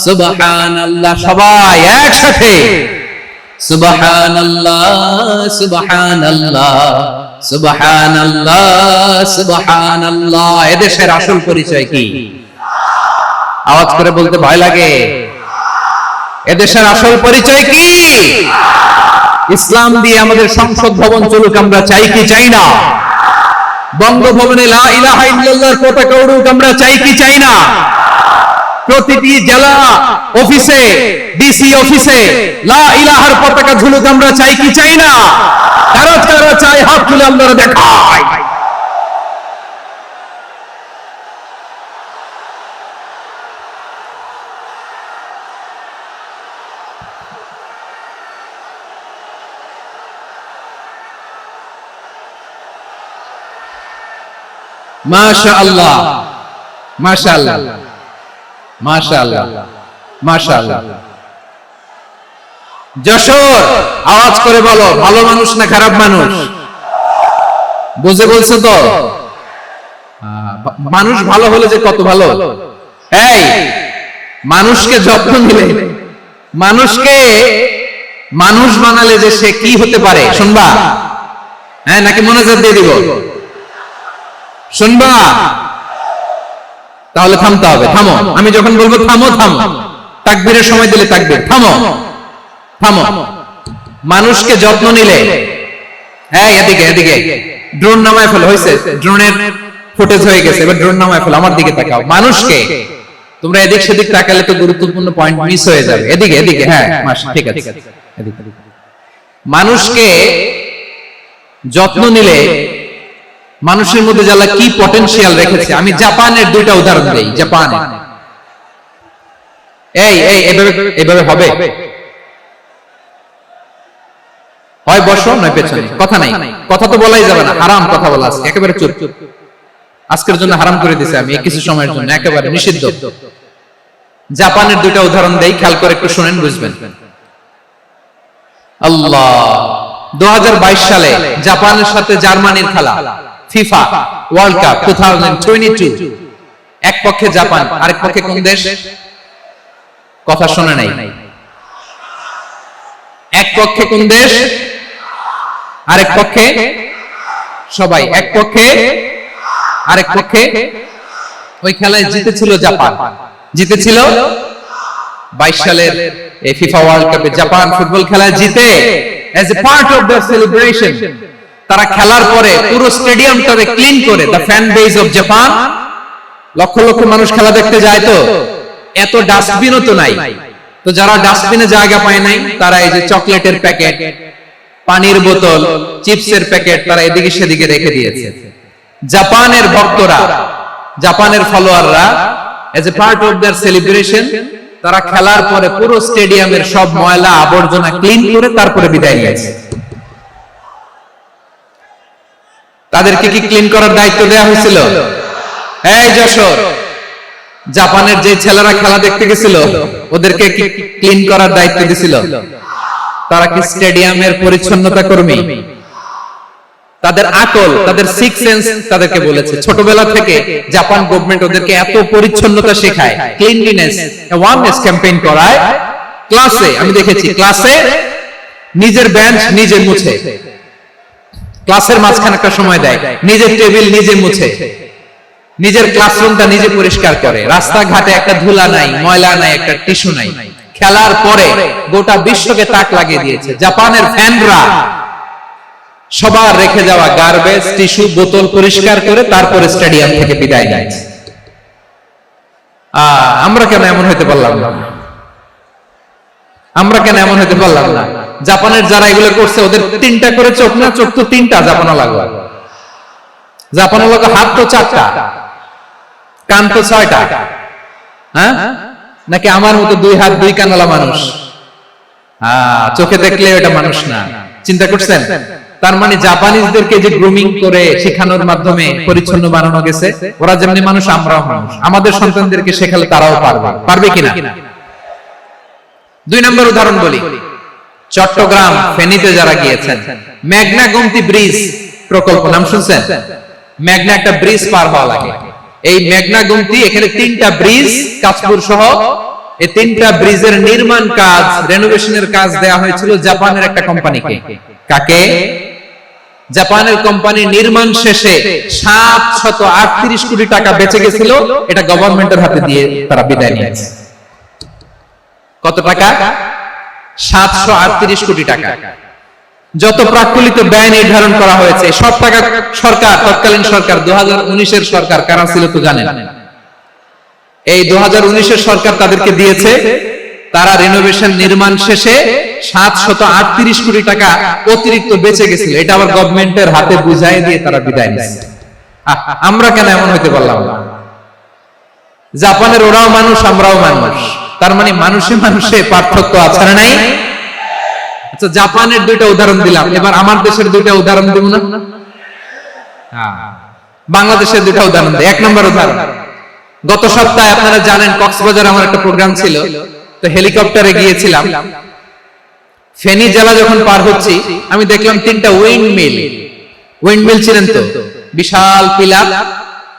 সুবহানাল্লাহ, সবাই একসাথে সুবহানাল্লাহ সুবহানাল্লাহ সুবহানাল্লাহ সুবহানাল্লাহ। এদেশের আসল পরিচয় কি? আওয়াজ করে বলতে ভয় লাগে। এদেশের আসল পরিচয় কি? ইসলাম দিয়ে আমাদের সংসদ ভবন চলুক, আমরা চাই কি চাই না? বঙ্গভবনে লা ইলাহা ইল্লাল্লাহর পতাকা উড়ুক, আমরা চাই কি চাই না? প্রতিটি জেলা অফিসে, ডিসি অফিসে লা ইলাহার পতাকা ঝুলুক, আমরা চাই কি চাই না? কারা কারা চাই হাত তুলে আমরা দেখাই। মাশাআল্লাহ মাশাআল্লাহ মাশাআল্লাহ মাশাআল্লাহ। যশোর, আওয়াজ করে বলো, ভালো মানুষ না খারাপ মানুষ? বুঝে বলছো তো? মানুষ ভালো হলে যে কত ভালো। এই মানুষকে যত্ন নিলে, মানুষকে মানুষ বানালে যে সে কি হতে পারে শুনবা? হ্যাঁ, নাকি মনোযোগ দিয়ে দিব? শুনবা? তাহলে থামতে হবে। থামো, আমি যখন বলবো থামো থামো, তাকবীরের সময় দিলে তাকবীর, থামো থামো। মানুষকে যত্ন নিলে, হ্যাঁ এদিকে এদিকে, ড্রোন নামায় ফেলো, হয়েছে ড্রোনের ফুটেজ হয়ে গেছে, এবার ড্রোন নামায় ফেলো, আমার দিকে তাকাও। মানুষকে, তোমরা এদিক সেদিক তাকালে তো গুরুত্বপূর্ণ পয়েন্ট মিস হয়ে যাবে। এদিকে এদিকে, হ্যাঁ ঠিক আছে, এদিকে। মানুষকে যত্ন নিলে মানুষের মধ্যে যারা কি পটেনশিয়াল রেখেছে, আমি জাপানের দুইটা উদাহরণ দেই। জাপানে এই এই এভাবে হবে, হয় বসো নয় পেছনে, কথা নাই, কথা তো বলাই যাবে না, হারাম কথা বলা আছে, একেবারে চুপ। আজকের জন্য হারাম করে দিয়েছে আমি, কিছু সময়ের জন্য একেবারে নিষিদ্ধ। জাপানের দুইটা উদাহরণ দেই, খেয়াল করে একটু শুনেন, বুঝবেন। আল্লাহ, 2022 সালে জাপানের সাথে জার্মানির খেলা, ফিফা ওয়ার্ল্ড কাপ 2022, এক পক্ষে জাপান, আরেক পক্ষে কোন দেশ? কথা শোনে নাই। এক পক্ষে কোন দেশ, আরেক পক্ষে সবাই, এক পক্ষে আরেক পক্ষে। ওই খেলায় জিতেছিল জাপান, জিতেছিল 22 সালের এই ফিফা ওয়ার্ল্ড কাপে জাপান ফুটবল খেলায় জিতে, as a part of the celebration তারা খেলার পরে পুরো স্টেডিয়ামটাকে ক্লিন করে, the fan base of Japan, লক্ষ লক্ষ মানুষ খেলা দেখতে যায়, তো এত ডাস্টবিনও তো নাই, তো যারা ডাস্টবিনে জায়গা পায় নাই তারা এই যে চকলেটের প্যাকেট, পানির বোতল, চিপসের প্যাকেট তারা এদিকে সেদিকে রেখে দিয়েছে। জাপানের ভক্তরা, জাপানের ফলোয়াররা, as a part of their celebration তারা খেলার পরে পুরো স্টেডিয়ামের সব ময়লা আবর্জনা ক্লিন করে তারপরে বিদায় নিয়েছে। তাদেরকে কি ক্লিন করার দায়িত্ব দেওয়া হয়েছিল? এই যশোর, জাপানের যে ছেলেরা খেলা দেখতে গেছিল ওদেরকে কি ক্লিন করার দায়িত্ব দিছিল? তারা কি স্টেডিয়ামের পরিচ্ছন্নতা কর্মী? তাদের আকল, তাদের সিক্স সেন্স তাদেরকে বলেছে। ছোটবেলা থেকে জাপান গভর্নমেন্ট ওদেরকে এত পরিচ্ছন্নতা শেখায়, ক্লিনলিনেস অ্যাওয়ারনেস ক্যাম্পেইন করায়। ক্লাসে আমি দেখেছি, ক্লাসে নিজের বেঞ্চ নিজে মুছে, ক্লাসের মাঝখানে একটা সময় দেয়, নিজের টেবিল নিজে মুছে, নিজের ক্লাসরুমটা নিজে পরিষ্কার করে, রাস্তাঘাটে একটা ধুলা নাই, ময়লা নাই, একটা টিস্যু নাই। খেলার পরে গোটা বিশ্বকে তাক লাগিয়ে দিয়েছে। জাপানের ফ্যানরা সবার রেখে যাওয়া গার্বেজ, টিস্যু, বোতল পরিষ্কার করে তারপরে স্টেডিয়াম থেকে বিদায় নেয়। আমরা কেন এমন হতে পারলাম না? আমরা কেন এমন হতে পারলাম না? জাপানের যারা এগুলো করছে ওদের তিনটা করে চোখ না, চোখ তো তিনটা জাপানো লাগবে, জাপানো লাগবে, হাত তো চারটা, কান তো 6টা, হ্যাঁ নাকি আমার মতো 2 হাত 2 কানওয়ালা মানুষ? চোখে দেখলে ওটা মানুষ না। চিন্তা করছেন? তার মানে জাপানিজদেরকে যে গ্রুমিং করে শেখানোর মাধ্যমে পরিচ্ছন্ন বানানো গেছে, ওরা যেমনি মানুষ আমরাও মানুষ, আমাদের সন্তানদেরকে শেখালে তারাও পারবে কিনা? 2 নম্বর উদাহরণ বলি, চট্টগ্রাম ফেনীতে যারা গিয়েছেন, মেঘনা গোমতী ব্রিজ প্রকল্প নাম শুনছেন? মেঘনা একটা ব্রিজ পার হওয়া লাগে, এই মেঘনা গোমতী, এখানে 3টা ব্রিজ কাঁচপুর সহ, এই 3টা ব্রিজের নির্মাণ কাজ, রেনোভেশনের কাজ দেয়া হয়েছিল জাপানের একটা কোম্পানিকে। কাকে? জাপানের কোম্পানি নির্মাণ শেষে 738 কোটি টাকা বেঁচে গেছিল, এটা গভর্নমেন্টের হাতে দিয়ে তারা বিদায় নিয়েছে। কত টাকা? 738 কোটি টাকা। যত প্রাক্কলিত ব্যয় নির্ধারণ করা হয়েছে সব টাকা সরকার, তৎকালীন সরকার 2019-এর সরকার, কারা ছিল তো জানেন? এই 2019-এর সরকার তাদেরকে দিয়েছে, তারা রিনোভেশন নির্মাণ শেষে 738 কোটি টাকা অতিরিক্ত বেঁচে গেছিল, এটা আবার গভর্নমেন্টের হাতে বুঝাই দিয়ে তারা বিদায় নিয়েছে। আমরা কেন এমন হইতে পারলাম না? জাপানের ওরাও মানুষ, আমরাও মানুষ, তার মানে মানুষে মানুষে পার্থক্য আছে না নাই? আচ্ছা, জাপানের 2টা উদাহরণ দিলাম, এবার আমার দেশের 2টা উদাহরণ দেব না? বাংলাদেশের 2টা উদাহরণ দেই। 1 নম্বর উদাহরণ, গত সপ্তাহে আপনারা জানেন কক্সবাজার আমার একটা প্রোগ্রাম ছিল, তো হেলিকপ্টারে গিয়েছিলাম। ফেনী জেলা যখন পার হচ্ছি, আমি দেখলাম 3টা উইন্ডমিল। উইন্ডমিল ছিলেন তো? বিশাল পিলার,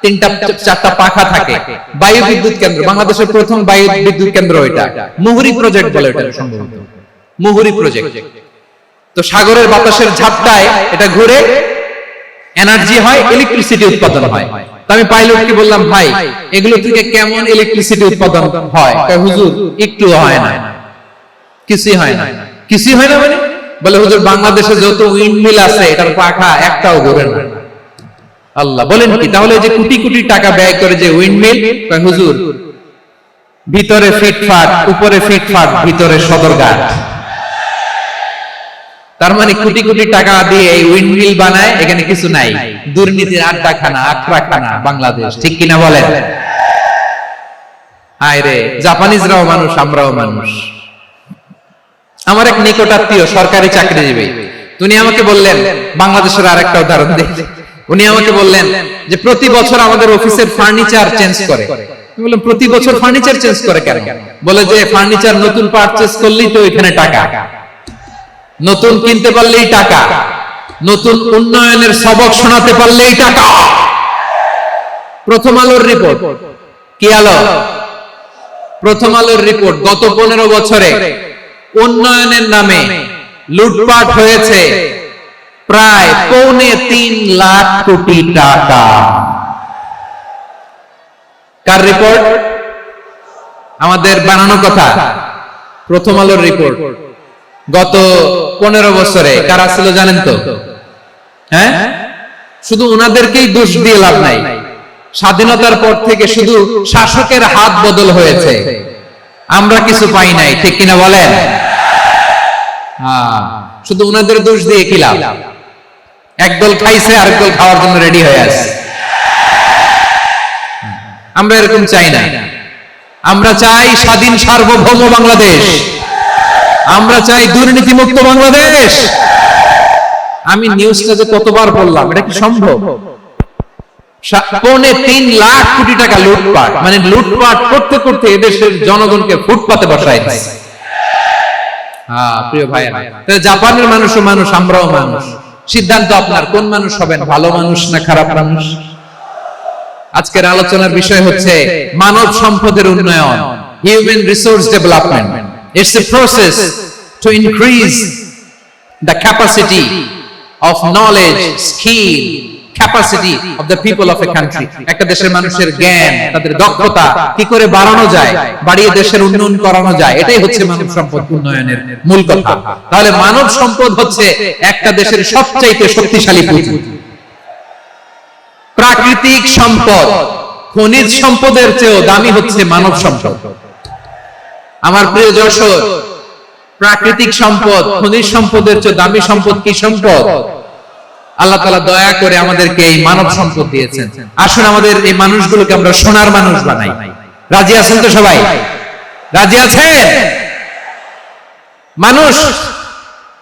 3টা-4টা পাখা থাকে, বায়ু বিদ্যুৎ কেন্দ্র, বাংলাদেশের প্রথম বায়ু বিদ্যুৎ কেন্দ্র এটা, মুহুরী প্রজেক্ট বলে এটা সম্ভবত, মুহুরী প্রজেক্ট। তো সাগরের বাতাসের ঝাপটায় এটা ঘুরে এনার্জি হয়, ইলেকট্রিসিটি উৎপাদন হয়। তো আমি পাইলটকে বললাম, ভাই এগুলো থেকে কেমন ইলেকট্রিসিটি উৎপাদন হয়? হুজুর একটু হয় না, কিছুই হয় না। কিছুই হয় না মানে? বলে হুজুর বাংলাদেশে যত উইন্ডমিল আছে এটার পাখা একটাও ঘুরে না। আল্লাহ, বলেন কি? তাহলে যে কোটি কোটি টাকা ব্যয় করে যে উইন্ডমিল, হুজুর ভিতরে ফিটফাট, উপরে ফিটফাট, ভিতরে সদরঘাট। তার মানে কোটি কোটি টাকা দিয়ে এই উইন্ডমিল বানায়, এখানে কিছু নাই, দুর্নীতির আড্ডাখানা, আখড়াখানা বাংলাদেশ, ঠিক কিনা বলেন? হায় রে, জাপানিজরাও মানুষ, আমরাও মানুষ। আমার এক নিকটাত্মীয় সরকারি চাকরিজীবী, উনি আমাকে বললেন, বাংলাদেশের আরেকটা উদাহরণ দিই, উনি আমাকে বললেন যে প্রতি বছর আমাদের অফিসের ফার্নিচার চেঞ্জ করে। আমি বললাম, প্রতি বছর ফার্নিচার চেঞ্জ করে কেন? বলে যে ফার্নিচার নতুন পারচেজ করলেই তো এখানে টাকা, নতুন কিনতে পারলেই টাকা, নতুন উন্নয়নের সবক শোনাতে পারলেই টাকা। প্রথম আলোর রিপোর্ট, কি আলো? প্রথম আলোর রিপোর্ট, গত 15 বছরে উন্নয়নের নামে লুটপাট হয়েছে প্রায় 3.25 লাখ কোটি টাকা। কার রিপোর্ট? আমাদের বানানো কথা, প্রথম আলোর রিপোর্ট। গত 15 বছরে কারা ছিল জানেন তো? হ্যাঁ, শুধু ওনাদেরকেই দোষ দিয়ে লাভ নাই। স্বাধীনতার পর থেকে শুধু শাসকের হাত বদল হয়েছে, আমরা কিছু পাই নাই, ঠিক কিনা বলেন? শুধু ওনাদের দোষ দিয়ে কি লাভ? একদল খাইছে, আরেকদল খাওয়ার জন্য রেডি হয়ে আছে। আমরা এরকম চাই না। আমরা চাই স্বাধীন সার্বভৌম বাংলাদেশ, আমরা চাই দুর্নীতিমুক্ত বাংলাদেশ। আমি নিউজটা যে কতবার বললাম, এটা কি সম্ভব? 3.25 লাখ কোটি টাকা লুটপাট, মানে লুটপাট করতে করতে এদেশের জনগণকে ফুটপাতে বসায় দিয়েছে। প্রিয় ভাইরা, জাপানের মানুষও মানুষ, আমরাও মানুষ। সিদ্ধান্ত আপনার, কোন মানুষ হবেন, ভালো মানুষ না খারাপ মানুষ? আজকের আলোচনার বিষয় হচ্ছে মানব সম্পদের উন্নয়ন, human resource development. It's a process to increase the capacity of knowledge, skill, capacity of the people of a country. একটা দেশের মানুষের জ্ঞান, তাদের দক্ষতা কি করে বাড়ানো যায়, বাড়িয়ে দেশের উন্নয়ন করানো যায়, এটাই হচ্ছে মানব সম্পদ উন্নয়নের মূল কথা। তাহলে মানব সম্পদ হচ্ছে একটা দেশের সবচাইতে শক্তিশালী পুঁজি। প্রাকৃতিক সম্পদ, খনিজ সম্পদের চেয়েও দামি হচ্ছে মানব সম্পদ। আমার প্রিয় যশোর, প্রাকৃতিক সম্পদ, খনিজ সম্পদের চেয়ে দামি সম্পদ কি সম্পদ? আল্লাহ তাআলা দয়া করে আমাদেরকে এই মানব সম্পদ দিয়েছেন। আসুন আমাদের এই মানুষগুলোকে আমরা সোনার মানুষ বানাই। রাজি আছেন তো সবাই? রাজি আছেন? মানুষ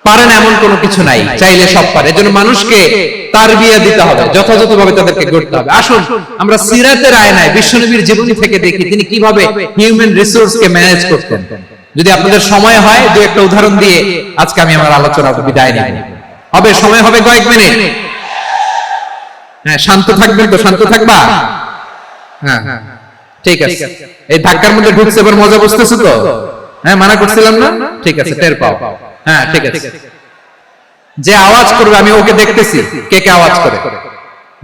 পারেন এমন কোনো কিছু নাই, চাইলে সব পারে। এজন্য মানুষকে তারবিয়া দিতে হবে, যথাযথভাবে তাদেরকে গড়তে হবে। আসুন আমরা সিরাতের আয়নায় বিশ্বনবীর জীবনী থেকে দেখি তিনি কিভাবে হিউম্যান রিসোর্সকে ম্যানেজ করতেন। যদি আপনাদের সময় হয় দু একটা উদাহরণ দিয়ে আজকে আমি আমার আলোচনা বিদায় নিব। হবে সময় হবে কয়েক মিনিট? হ্যাঁ, শান্ত থাকবেন তো? শান্ত থাকবা? হ্যাঁ ঠিক আছে। এই ধাক্কার মধ্যে ঢুকছে, এবার মজা বুঝতেছো তো? হ্যাঁ, মানা করছিলাম না? ঠিক আছে, টের পাও। হ্যাঁ ঠিক আছে। যে আওয়াজ করবে আমি ওকে দেখতেছি, কে কে আওয়াজ করে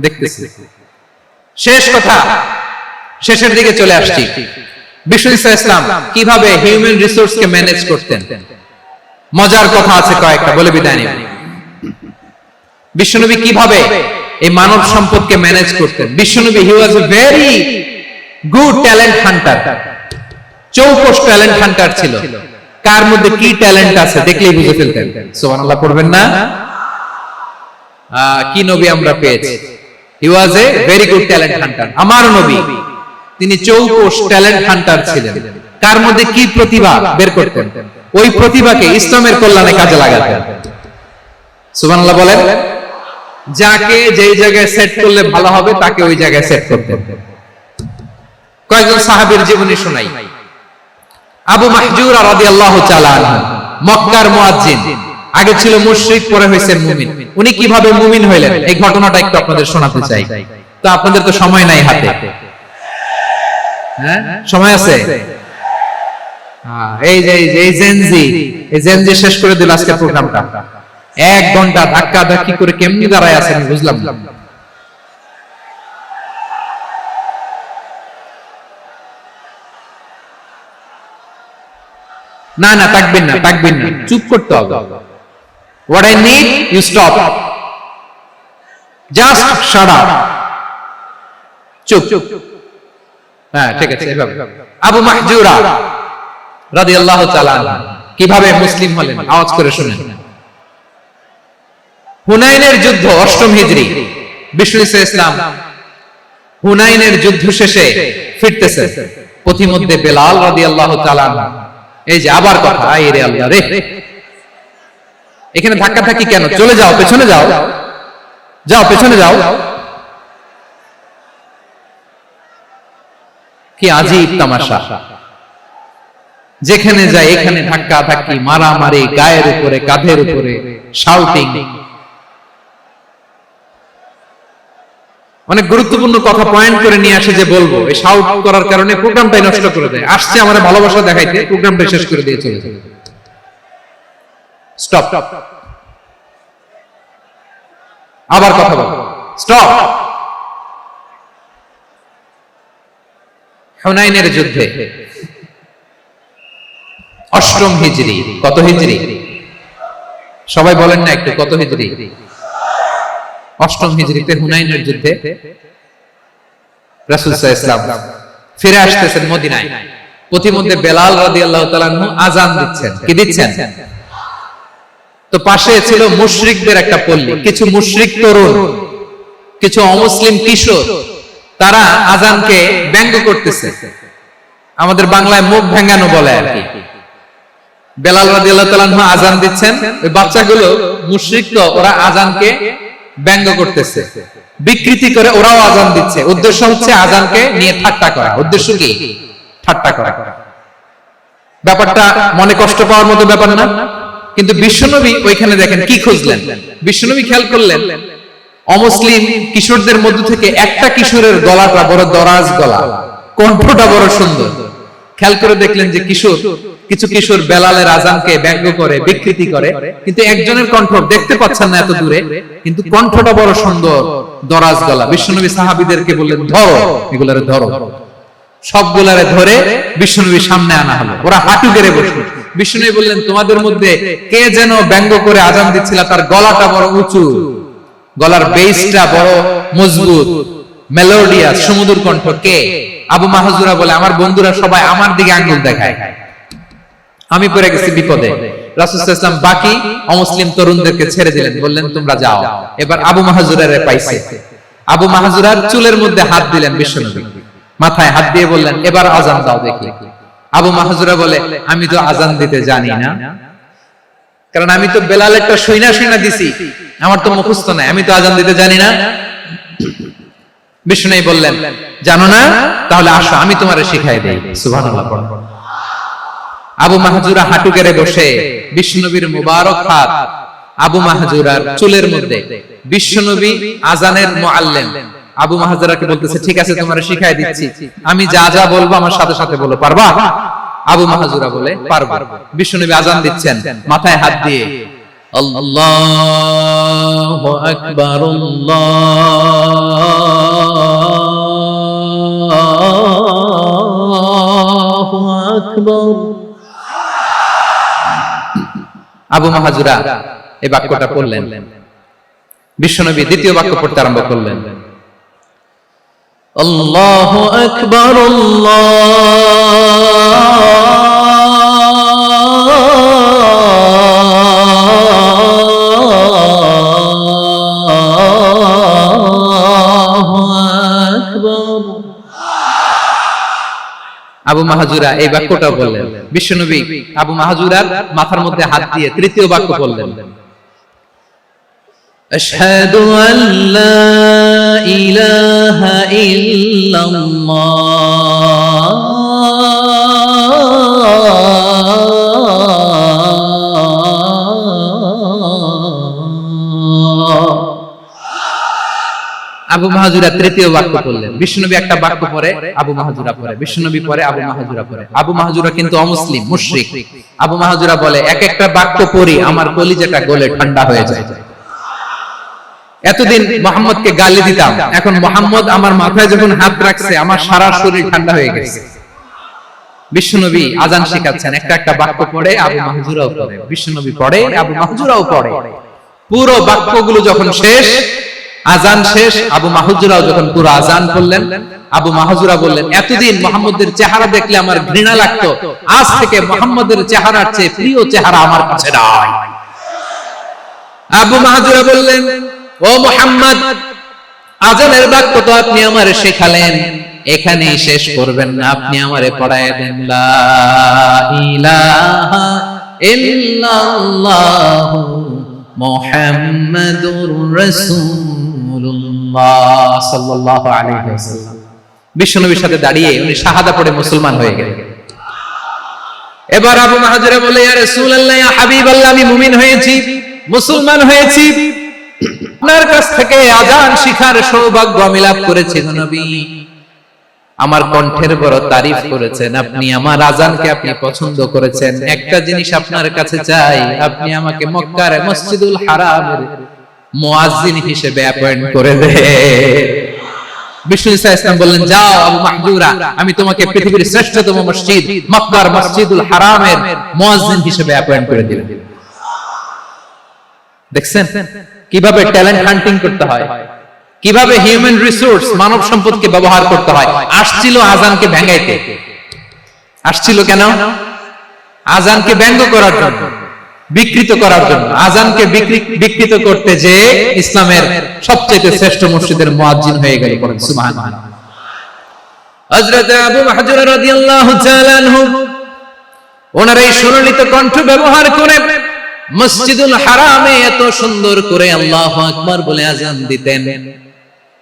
দেখতেছি। শেষ কথা, শেষের দিকে চলে আসছি। বিষ্ণু ইসলাম কিভাবে হিউম্যান রিসোর্সকে ম্যানেজ করতেন, মজার কথা আছে কয়েকটা, বলে বিদায় নিব। বিশ্বনবী কিভাবে এই মানব সম্পদকে ম্যানেজ করতেন। বিশ্বনবী he was a very good talent hunter, চৌকস ট্যালেন্ট হান্টার ছিল। কার মধ্যে কি ট্যালেন্ট আছে দেখলেই বুঝে ফেলতেন। সুবহানাল্লাহ পড়বেন না? কি নবী আমরা পেয়েছি। He was a very good talent hunter. আমার নবী তিনি চৌকস ট্যালেন্ট হান্টার ছিলেন। কার মধ্যে কি প্রতিভা বের করতেন, ওই প্রতিভাকে ইসলামের কল্যাণে কাজে লাগাতেন। সুবহানাল্লাহ বলেন। যাকে যেই জায়গায় সেট করলে ভালো হবে তাকে ওই জায়গায় সেট করতেন। কয়েকজন সাহাবীর জীবনী শোনাই। আবু মাহজুরা রাদিয়াল্লাহু তাআলা আনহু, মক্কার মুয়াজ্জিন, আগে ছিল মুশরিক, পরে হয়েছেন মুমিন। উনি কিভাবে মুমিন হইলেন এই ঘটনাটা একটু আপনাদের শোনাতে চাই। তো আপনাদের তো সময় নাই হাতে, হ্যাঁ সময় আছে? এই যে এই জেনজি শেষ করে দিল আজকে প্রোগ্রামটা। 1 ঘন্টা ধাক্কা ধাক্কি করে কেমনি দাঁড়ায় আছেন বুঝলাম না। না না, তাকবেন না, তাকবেন না, চুপ করতে হবে। What I need, you stop. Just shut up. চুপ। হ্যাঁ ঠিক আছে, এভাবে। আবু মাহজুরা রাদিয়াল্লাহু তাআলা কিভাবে মুসলিম হলেন আওয়াজ করে শুনেন। হুনাইনের যুদ্ধ 8ম হিজরি, বিষ্ণু ইসলাম হুনাইনের যুদ্ধ শেষে ফিরতেছে। পথিমধ্যে বেলাল রাদিয়াল্লাহু তাআলা, এই যে আবার কথা, আইরে আল্লাহ রে, এখানে ধাক্কা ধাক্কি কেন? চলে যাও, পেছনে যাও, যাও পেছনে যাও। কি আজীব তামাশা, যেখানে যায় এখানে ধাক্কা ধাক্কি, মারামারি, গায়ের উপরে কাঁধের উপরে শাউটিং। অনেক গুরুত্বপূর্ণ কথা পয়েন্ট করে নিয়ে আসে যে বলবো, এই শাউট করার কারণে প্রোগ্রামটাই নষ্ট করে দেয়। আসছে আমার ভালোবাসা দেখাইতে, প্রোগ্রামটা শেষ করে দিয়ে চলে যায়। স্টপ। আবার কথা বল, স্টপ। হুনাইনের যুদ্ধে 8ম হিজরি, কত হিজরি সবাই বলেন না একটু, কত হিজরি? 8ম হিজরিতে হুনাইনের যুদ্ধে রাসূল সাল্লাল্লাহু আলাইহি ওয়াসাল্লাম ফিরে আসতেছেন মদিনায়। পথিমধ্যে বেলাল রাদিয়াল্লাহু তাআলা আনহু আযান দিচ্ছেন। কি দিচ্ছেন? তো পাশে ছিল মুশরিকদের একটা পল্লী, কিছু মুশরিক তরুণ, কিছু অমুসলিম কিশোর, তারা আযানকে ব্যঙ্গ করতেছে। আমাদের বাংলায় মুখ ভেঙ্গানো বলে আর কি। বেলাল রাদিয়াল্লাহু তাআলা আনহু আযান দিচ্ছেন, ওই বাচ্চাগুলো মুশরিক, তো ওরা আযানকে ব্যঙ্গ করতেছে, বিকৃতি করে ওরাও আযান দিচ্ছে। উদ্দেশ্য হচ্ছে আযানকে নিয়ে ঠাট্টা করা। উদ্দেশ্য কি? ঠাট্টা করা। ব্যাপারটা মনে কষ্ট পাওয়ার মতো ব্যাপার না? কিন্তু বিশ্বনবী ওইখানে দেখেন কি খুঁজলেন। বিশ্বনবী খেয়াল করলেন অমুসলিম কিশোরদের মধ্য থেকে একটা কিশোরের গলাটা বড় দরাজ গলা, কণ্ঠটা বড় সুন্দর। খেয়াল করে দেখলেন যে কিছু কিশোর বেলালের আযানকে ব্যঙ্গ করে, বিকৃতি করে, কিন্তু একজনের কণ্ঠ দেখতে পাচ্ছেন না এত দূরে, কিন্তু কণ্ঠটা বড় সুন্দর, দরাজ গলা। বিশ্বনবী সাহাবীদেরকে বললেন, ধরো এগুলারে, ধরো। সবগুলারে ধরে বিশ্বনবীর সামনে আনা হলো। ওরা হাঁটু গেড়ে বসলো। বিশ্বনবী বললেন, তোমাদের মধ্যে কে যেন ব্যঙ্গ করে আযান দিচ্ছিল, তার গলাটা বড় উঁচু, গলার বেসটা বড় মজবুত, মেলোডিয়াস, সুমধুর কণ্ঠ। কে? আবু মাহজুরা বলে, আমার বন্ধুরা সবাই আমার দিকে আঙ্গুল দেখায়, আমি পড়ে গেছি বিপদে। রাসূল সাল্লাল্লাহু আলাইহি ওয়াসাল্লাম বাকি অমুসলিম তরুণদেরকে ছেড়ে দিলেন, বললেন তোমরা যাও। এবার আবু মাহজুরারে পাইছে। আবু মাহজুরার চুলের মধ্যে হাত দিলেন বিশ্বনবী, মাথায় হাত দিয়ে বললেন, এবার আযান দাও দেখি। আবু মাহজুরা বলে, আমি তো আযান দিতে জানি না। কারণ আমি তো বেলালেরটা শুইনা দিছি, আমার তো মুখস্থ নাই, আমি তো আজান দিতে জানি না। বিষ্ণু বললেন, জানো না? তাহলে আসো আমি তোমারে শিখাই দেই। সুবহানাল্লাহ। আবু মাহজুরা হাঁটু গেড়ে বসে বিশ্বনবীর মুবারক হাত আবু মাহজুরার চুলের মধ্যে। বিশ্বনবী আজানের মুআল্লিম আবু মাহজুরাকে বলতেছে, ঠিক আছে তোমারে শিখাই দিচ্ছি, আমি যা যা বলবো আমার সাথে সাথে বলো, পারবা? আবু মাহজুরা বলে, পারবো। বিশ্বনবী আজান দিচ্ছেন মাথায় হাত দিয়ে, আল্লাহু আকবার, আল্লাহু আকবার। আবু মাহজুরা এই বাক্যটা পড়লেন। বিশ্বনবী দ্বিতীয় বাক্য পড়তে আরম্ভ করলেন, আল্লাহু আকবার, আবু মাহজুরা এই বাক্যটা বললেন। বিশ্বনবী আবু মাহজুরার মাথার মধ্যে হাত দিয়ে তৃতীয় বাক্য বললেন, আশহাদু আল্লা ইলাহা ইল্লাল্লাহ, আবু মাহজুরা তৃতীয় বাক্য বললেন। বিশ্বনবী একটা বাক্য পরে আবু মাহজুরা পরে, বিশ্বনবী পরে আবু মাহজুরা পরে। আবু মাহজুরা কিন্তু অমুসলিম, মুশরিক। আবু মাহজুরা বলে, এক একটা বাক্য পড়ি আমার কলিজাটা গলে ঠান্ডা হয়ে যায়। এতদিন মুহাম্মদকে গালি দিতাম, এখন মুহাম্মদ আমার মাথায় যখন হাত রাখছে আমার সারা শরীর ঠান্ডা হয়ে গেছে। বিশ্বনবী আজান শিখাচ্ছেন, একটা একটা বাক্য পড়ে আবু মাহজুরাও পড়ে, বিশ্বনবী পড়ে, আবু মাহজুরাও পড়ে। পুরো বাক্যগুলো যখন শেষ, আজান শেষ, আবু মাহজুরাও যখন পুরো আজান করলেন, আবু মাহজুরা বললেন, এতদিন মুহাম্মদের চেহারা দেখলে আমার ঘৃণা লাগতো, আজ থেকে মুহাম্মদের চেহারার চেয়ে প্রিয় চেহারা আমার কাছে নাই। আবু মাহজুরা বললেন, ও মুহাম্মদ, আজানের বাক্য তো আপনি আমারে শেখালেন, এখানেই শেষ করবেন না, আপনি আমারে পড়ায় দেন, লা ইলাহা ইল্লাল্লাহু মুহাম্মাদুর রাসূলুল্লাহ সাল্লাল্লাহু আলাইহি ওয়াসাল্লাম। বিশ্বনবীর সাথে দাঁড়িয়ে উনি শাহাদা পড়ে মুসলমান হয়ে গেলেন। এবার আবু মাহজুরা বলে, ইয়া রাসূলুল্লাহ, ইয়া হাবিবাল্লাহ, আমি মুমিন হয়েছি, মুসলমান হয়েছি, আপনার কাছ থেকে আজান শিখার সৌভাগ্য আমি লাভ করেছি। নবী আমার কণ্ঠের বড় তারিফ করেছেন, আপনি আমার আজানকে আপনি পছন্দ করেছেন। একটা জিনিস আপনার কাছে চাই, আপনি আমাকে মক্কার মসজিদুল হারামের মুয়াজ্জিন হিসেবে অ্যাপয়েন্ট করে দেন। বিষ্ণু ঈসা ইসলাম বললেন, যাও আবু মাহজুরা, আমি তোমাকে পৃথিবীর শ্রেষ্ঠতম মসজিদ মক্কার মসজিদুল হারামের মুয়াজ্জিন হিসেবে অ্যাপয়েন্ট করে দিলাম। দেখছেন কিভাবে ট্যালেন্ট হান্টিং করতে হয়, কিভাবে হিউম্যান রিসোর্স মানব সম্পদকে ব্যবহার করতে হয়। আসছিল আজানকে ভেঙাইতে, আসছিল কেন? আজানকে ব্যঙ্গ করার জন্য, বিকৃত করার জন্য। আজানকে বিকৃত করতে যে ইসলামের সবচেয়ে শ্রেষ্ঠ মসজিদের মুয়াজ্জিন হয়ে গেল। সুবহানাল্লাহ। হযরত আবু মাহজুরা রাদিয়াল্লাহু তাআলা আনহু ওনার এই সুললিত কণ্ঠ ব্যবহার করে মসজিদুল হারামে এত সুন্দর করে আল্লাহু আকবার বলে আজান দিতেন,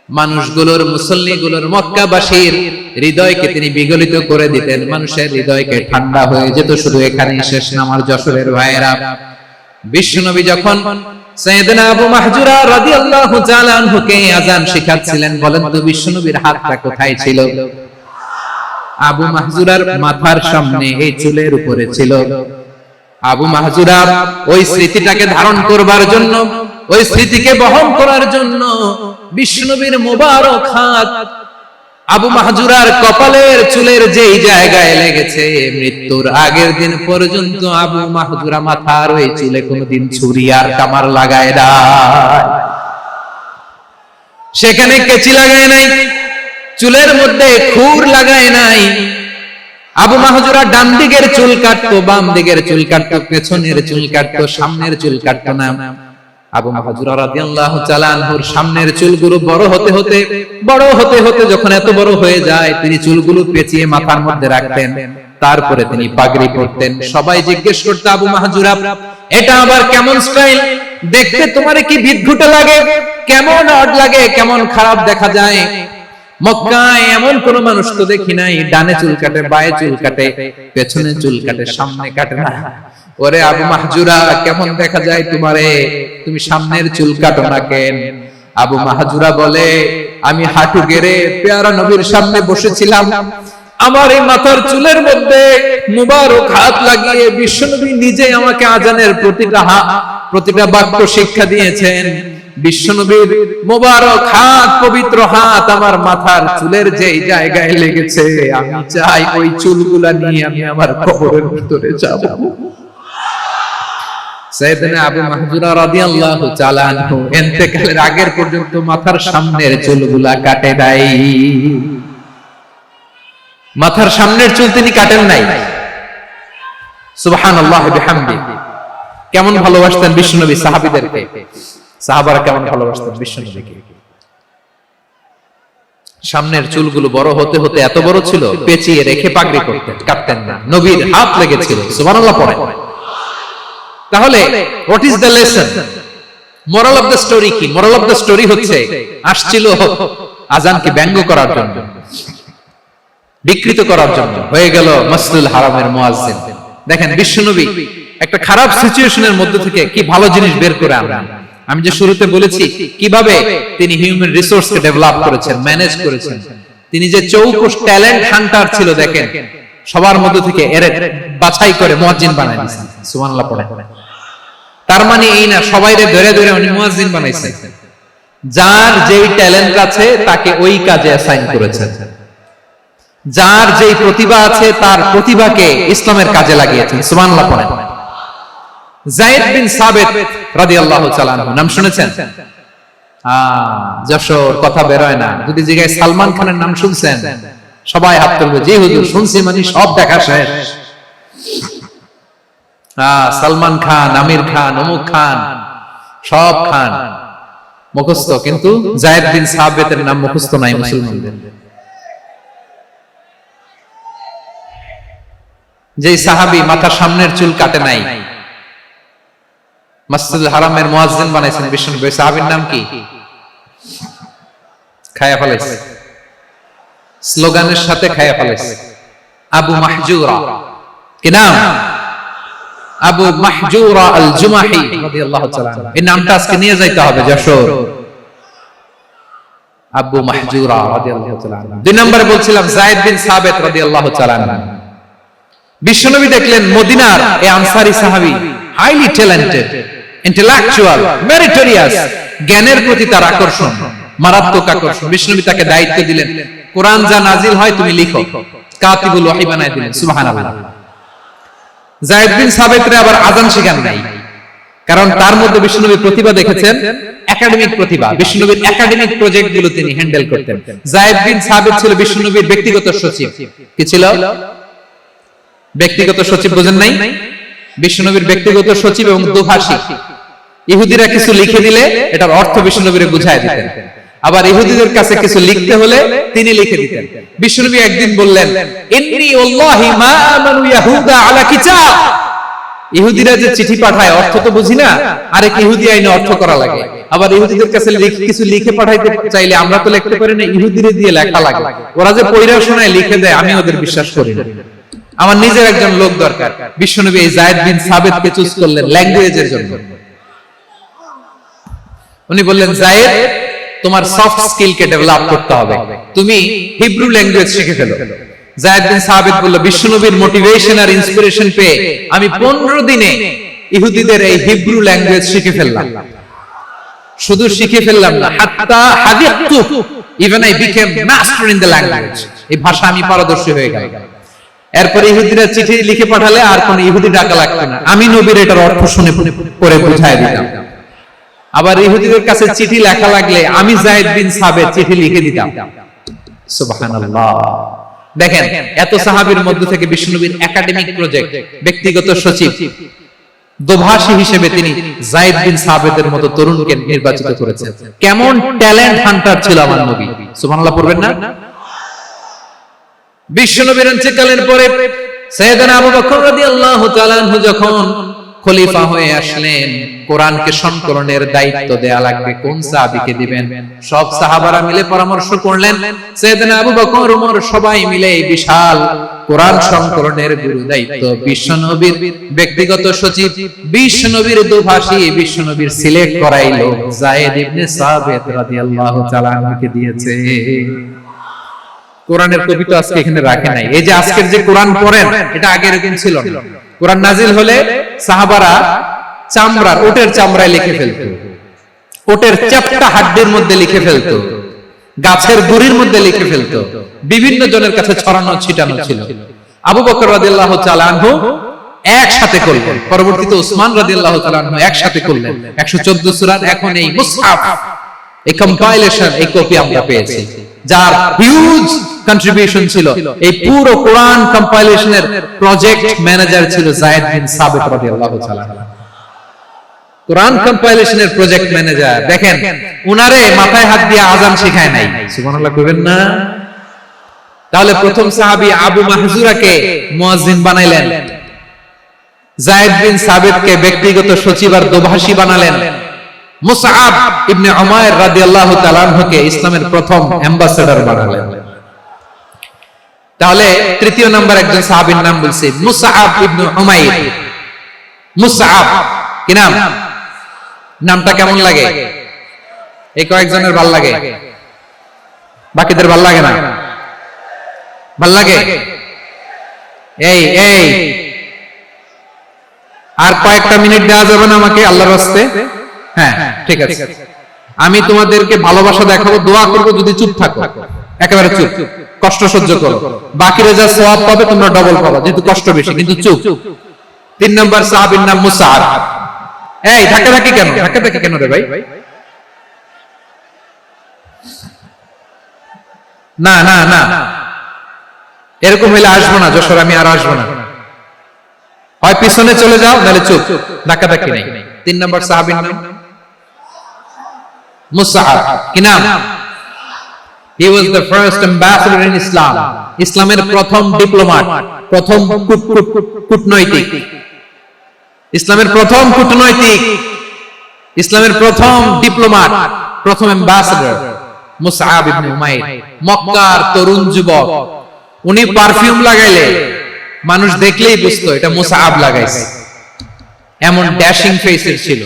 মানুষগুলোর, মুসল্লিগুলোর, মক্কাবাসীর হৃদয়কে তিনি বিগলিত করে দিতেন, মানুষের হৃদয়কে ঠান্ডা হয়ে যেত। শুধু এখানেই শেষ না আমার যশোরের ভাইয়েরা, বিশ্বনবী যখন সাইয়েদনা আবু মাহজুরা রাদিয়াল্লাহু তাআলা আনহুকে আজান শিখাচ্ছিলেন, বলেন তো বিশ্বনবীর হাতটা কোথায় ছিল? আবু মাহজুরার মাথার সামনে, এই চুলের উপরে ছিল। আবু মাহজুরা ওই স্মৃতিটাকে ধারণ করবার জন্য, ওই স্মৃতিকে বহন করার জন্য বিশ্বনবীর মোবারক হাত আবু মাহজুরার কপালের চুলের যেই জায়গায় লেগেছে, মৃত্যুর আগের দিন পর্যন্ত আবু মাহজুরা মাথার ওই চুলে কোনোদিন ছুরি আর কামার লাগায় না, সেখানে কেচি লাগায় নাই, চুলের মধ্যে খুর লাগায় নাই। আবু মাহজুরা ডান দিকের চুল কাটতো, বাম দিকের চুল কাটতো, পেছনের চুল কাটতো, সামনের চুল কাটতো না। আবু মাহজুরা রাদিয়াল্লাহু তাআলা আনহুর সামনের চুলগুলো বড় হতে হতে যখন এত বড় হয়ে যায়, তিনি চুলগুলো পেঁচিয়ে মাথার মধ্যে রাখতেন। তারপরে তিনি পাগড়ি পরতেন। সবাই জিজ্ঞেস করতো, আবু মাহজুরা এটা আবার কেমন স্টাইল? দেখতে তোমার কি বিদঘুটে লাগে? কেমন অড লাগে? কেমন খারাপ দেখা যায়? মক্কায় এমন কোন মানুষ তো দেখি নাই, ডানে চুল কাটে, বায়ে চুল কাটে, পেছনে চুল কাটে, সামনে কাটে না। ওরে আবু মাহজুরা কেমন দেখা যায় তোমারে? তুমি সামনের চুল কাটো না কেন? আবু মাহজুরা বলে, আমি হাঁটু গেড়ে পেয়ারা নবীর সামনে বসেছিলাম, আমার এই মাথার চুলের মধ্যে মুবারক হাত লাগিয়ে বিশ্বনবী নিজে আমাকে আজানের প্রতিটা বাক্য শিক্ষা দিয়েছেন। বিশ্বনবীর মুবারক হাত, পবিত্র হাত আমার মাথার চুলের যেই জায়গায় লেগেছে, আমি চাই ওই চুলগুলা নিয়ে আমি আমার কবরের ভিতরে যাব। সাইয়েদনা আবু মাহজুরা রাদিয়াল্লাহু তাআলা আনহু ইন্তেকালের আগের পর্যন্ত মাথার সামনের চুলগুলা কাটে নাই। মাথার সামনের চুল তিনি কাটেন নাই। সুবহানাল্লাহ বিহামদি। কেমন ভালোবাসতেন বিশ্বনবী সাহাবীদেরকে, সাহাবারা কেমন ভালোবাসতেন বিশ্বনবীকে। সামনের চুলগুলো বড় হতে হতে এত বড় ছিল, পেঁচিয়ে রেখে পাগড়ি করতেন, কাটতেন না। নবীর হাত লেগেছিল। সুবহানাল্লাহ পড়ে। তাহলে what is the lesson? Moral of the story কি? মোরাল অফ দ্য স্টোরি হচ্ছে, আসছিল আজানকে ব্যঙ্গ করার জন্য, বিকৃত করার জন্য, হয়ে গেল মসজিদুল হারামের মুয়াজ্জিন। দেখেন বিশ্বনবী একটা খারাপ সিচুয়েশনের মধ্যে থেকে কি ভালো জিনিস বের করে আনলেন। আমি যে শুরুতে বলেছি কিভাবে তিনি হিউম্যান রিসোর্সকে ডেভেলপ করেছেন, ম্যানেজ করেছেন। তিনি যে চৌকস ট্যালেন্ট হান্টার ছিল, দেখেন সবার মধ্যে থেকে এর বাছাই করে মুয়াজ্জিন বানায় দিয়েছেন। সুবহানাল্লাহ পড়ে। তার মানে এই না সবাইরে ধরে ধরে উনি মুয়াজ্জিন বানাইছেন। যার যেই ট্যালেন্ট আছে তাকে ওই কাজে অ্যাসাইন করেছেন। যার যেই প্রতিভা আছে তার প্রতিভাকে ইসলামের কাজে লাগিয়েছেন। সুবহানাল্লাহ পড়ে। যায়েদ বিন সাবিত রাদিয়াল্লাহু তাআলা আনহু নাম শুনেছেন? যশোর কথা বের হয় না। যদি জিজ্ঞাসা সালমান খানের নাম শুনছেন, সবাই হাত তুলবে, জি হুজুর শুনছি, মানে সব দেখা শেষ। সালমান খান, আমির খান, অমুক খান, সব খান মুখস্থ, কিন্তু যায়েদ বিন সাবিতের নাম মুখস্থ নাই মুসলমানদের। যেই সাহাবী মাথার সামনের চুল কাটে নাই, মসজিদুল হারামের মুয়াজ্জিন বানাইছেন বিশ্বনবী, সাহাবীর নাম কি? খায়া ফেলাইছে, স্লোগানের সাথে খায়া ফেলাইছে। আবু মাহজুরা। কি নাম? আবু মাহজুরা আল জুমাহি রাদিয়াল্লাহু তাআলা। এই নামটা আজকে নিয়ে যাইতে হবে যশোর। আবু মাহজুরা রাদিয়াল্লাহু তাআলা। দুই নম্বরে বলছিলাম যায়েদ বিন সাবিত রাদিয়াল্লাহু তাআলা। বিশ্বনবী দেখলেন মদিনার এই আনসারী সাহাবী হাইলি ট্যালেন্টেড, ইন্টেলেকচুয়াল, মেরিটোরিয়াস, জ্ঞানের প্রতি তার আকর্ষণ, মারাত্মক আকর্ষণ। বিশ্বনবী তাকে দায়িত্ব দিলেন, কোরআন যা নাজিল হয় তুমি লিখো, কাতিবুল ওহী বানায় দিলেন। সুবহানাল্লাহ। যায়েদ বিন সাবিতরে আবার আযান শেখান নাই, কারণ তার মধ্যে বিশ্বনবী প্রতিভা দেখেছেন, একাডেমিক প্রতিভা। বিশ্বনবীর একাডেমিক প্রজেক্ট গুলো তিনি হ্যান্ডেল করতেন। যায়েদ বিন সাবিত ছিল বিশ্বনবীর ব্যক্তিগত সচিব। কি ছিল? ব্যক্তিগত সচিব। বোঝেন নাই? বিশ্বনবীর ব্যক্তিগত সচিব এবং দোভাষী। ইহুদিরা কিছু লিখে দিলে এটার অর্থ বিশ্বনবীরে বুঝায় দিতেন, আবার ইহুদিদের কাছে কিছু লিখতে হলে তিনি লিখে দিতেন। বিশ্বনবী একদিন বললেন, ইন্নী ওয়াল্লাহি মা আমানু ইয়াহুদা আলা কিতাব। ইহুদিরা যে চিঠি পাঠায় অর্থ তো বুঝি না, আরেক ইহুদি আইনে অর্থ করা লাগে। আবার ইহুদিদের কাছে কিছু লিখে পাঠাইতে চাইলে আমরা তো লিখতে পারি না, ইহুদিরে দিয়ে লেখা লাগে। ওরা যে পয়রা শোনায় লিখে দেয়, আমি ওদের বিশ্বাস করি না। আমার নিজের একজন লোক দরকার। বিশ্বনবী এই যায়েদ বিন সাবিতকে চুজ করলেন ল্যাঙ্গুয়েজের জন্য। উনি বললেন, যায়েদ তোমার সফট স্কিলকে ডেভেলপ করতে হবে, তুমি হিব্রু ল্যাঙ্গুয়েজ শিখে ফেলো। যায়েদ বিন সাবিত বলল, বিশ্বনবীর মোটিভেশন আর ইন্সপিরেশন পেয়ে আমি 15 দিনে ইহুদিদের এই হিব্রু ল্যাঙ্গুয়েজ শিখে ফেললাম। শুধু শিখে ফেললাম না, হাত্তা হাদিকতু, even I became master in the language. এই ভাষা আমি পারদর্শী হয়ে গেলাম। এরপর ইহুদিরা চিঠি লিখে পাঠালে আর কোন ইহুদি ডাকা লাগতো না, আমি নবীর এটার অর্থ শুনে পরে বুঝায় দিতাম। আবার ইহুদিদের কাছে চিঠি লেখা লাগলে আমি যায়েদ বিন সাবিত চিঠি লিখে দিতাম। সুবহানাল্লাহ। দেখেন এত সাহাবীর মধ্যে থেকে বিশ্বনবীর একাডেমিক প্রজেক্ট, ব্যক্তিগত সচিব, দোভাষী হিসেবে তিনি যায়েদ বিন সাবিতের মতো তরুণকে নির্বাচিত করেছেন। কেমন ট্যালেন্ট হান্টার ছিল আমার নবী। সুবহানাল্লাহ পড়বেন না? বিশ্বনবীর ইন্তেকালের পরে সাইয়েদনা আবু বকর রাদিয়াল্লাহু তাআলা আনহু যখন খলিফা হয়ে আসলেন, কোরআনকে সংকলনের দায়িত্ব দেয়া লাগবে, কোন সাহাবীকে দিবেন? সব সাহাবারা মিলে পরামর্শ করলেন। সাইয়েদনা আবু বকর, ওমর সবাই মিলে এই বিশাল কোরআন সংকলনের গুরু দায়িত্ব বিশ্বনবীর ব্যক্তিগত সচিব, বিশ্বনবীর দুভাষী, বিশ্বনবীর সিলেক্ট করাইলো যায়েদ ইবনে সাবিত রাদিয়াল্লাহু তাআলা আনহুকে দিয়েছে। কোরআনের কপি তো আজকে এখানে রাখে নাই। এই যে আজকের যে কোরআন পড়েন, এটা আগে এরকম ছিল না। কোরআন নাজিল হলে সাহাবারা চামড়ার, ওটের চামড়ায় লিখে ফেলতো, ওটের চ্যাপ্টা হাড্ডির মধ্যে লিখে ফেলতো, গাছের গুড়ির মধ্যে লিখে ফেলতো, বিভিন্ন জনের কাছে ছড়ানো ছিটানো ছিল। আবু বকর রাদিয়াল্লাহু তাআলা আনহু একসাথে করলেন, পরবর্তীতে উসমান রাদিয়াল্লাহু তাআলা আনহু একসাথে করলেন 114 সূরার এখন এই মুসহাফ, এই কম্পাইলেশন, এই কপি আমরা পেয়েছি, যার হিউজ কন্ট্রিবিউশন ছিল। এই পুরো কোরআন কম্পাইলেশনের প্রজেক্ট ম্যানেজার ছিল যায়েদ বিন সাবিত রাদিয়াল্লাহু তাআলা। কোরআন কম্পাইলেশনের প্রজেক্ট ম্যানেজার, দেখেন উনারে মাথায় হাত দিয়ে আযান শেখায় নাই, সুবহানাল্লাহ কইবেন না? তাহলে প্রথম সাহাবী আবু মাহজুরাকে মুয়াজ্জিন বানাইলেন, যায়েদ বিন সাবিতকে ব্যক্তিগত সচিব আর দোভাষী বানালেন, মুসআব ইবনে উমাইর রাদিয়াল্লাহু তাআলা আনহুকে ইসলামের প্রথম অ্যাম্বাসেডর বানালেন। তাহলে তৃতীয় নাম্বার একজন সাহাবীর নাম বলছি, মুসআব ইবনে উমাইর। মুসআব কি নাম? নামটা কেমন লাগে? এই কয়েকজনের ভাল লাগে, বাকিদের ভাল লাগে না? ভাল লাগে? এই এই আর কয়েকটা মিনিট দেওয়া যাবে না আমাকে আল্লাহর রাস্তে? হ্যাঁ ঠিক আছে, আমি তোমাদেরকে ভালোবাসা দেখাবো, দোয়া করবো, যদি চুপ থাকো, একেবারে চুপ, কষ্ট সহ্য করো, বাকিরা যা সওয়াব পাবে তোমরা ডবল পাবে, যেহেতু কষ্ট বেশি, কিন্তু চুপ। 3 নম্বর সাহাবীর নাম মুসআব। এই ধাক্কাধাক্কি কেন? ধাক্কাধাক্কি কেন রে ভাই? না না না, এরকম হইলে আসবো না যশোর, আমি আর আসবো না। হয় পিছনে চলে যাও, নাহলে চুপ, ধাক্কাধাক্কি নেই। 3 নম্বর সাহাবীর নাম মুসআব। কি নাম? He was the first ambassador in Islam. ইসলামের প্রথম ডিপ্লোম্যাট, প্রথম কূটনৈতিক, ইসলামের প্রথম কূটনৈতিক, ইসলামের প্রথম ডিপ্লোম্যাট, প্রথম অ্যাম্বাসেডর মুসআব ইবনে উমাইর। মক্কার তরুণ যুবক, উনি পারফিউম লাগাইলে মানুষ দেখলেই বুঝতো এটা মুসআব লাগাইছে। এমন ড্যাশিং ফেসের ছিল,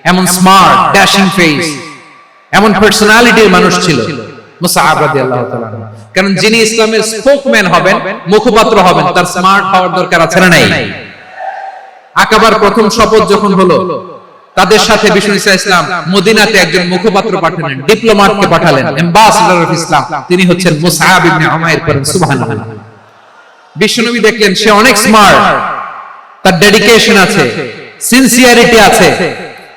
এমন স্মার্ট ড্যাশিং ফেস, এমন পার্সোনালিটির মানুষ ছিল মুসআব রাদিয়াল্লাহু তাআলা। কারণ যিনি ইসলামের স্পোকম্যান হবেন, মুখপাত্র হবেন, তার স্মার্ট হওয়ার দরকার আছে না নাই? আকাবার প্রথম শপথ যখন হলো, তাদের সাথে বিষ্ণু ইসলাম মদিনাতে একজন মুখপাত্র পাঠালেন, ডিপ্লোম্যাটকে পাঠালেন, অ্যাম্বাসেডর অফ ইসলাম, তিনি হচ্ছেন মুসআব ইবনে উমাইর। করেন সুবহানাল্লাহ। বিশ্বনবী দেখলেন সে অনেক স্মার্ট, তার ডেডিকেশন আছে, সিনসিয়ারিটি আছে,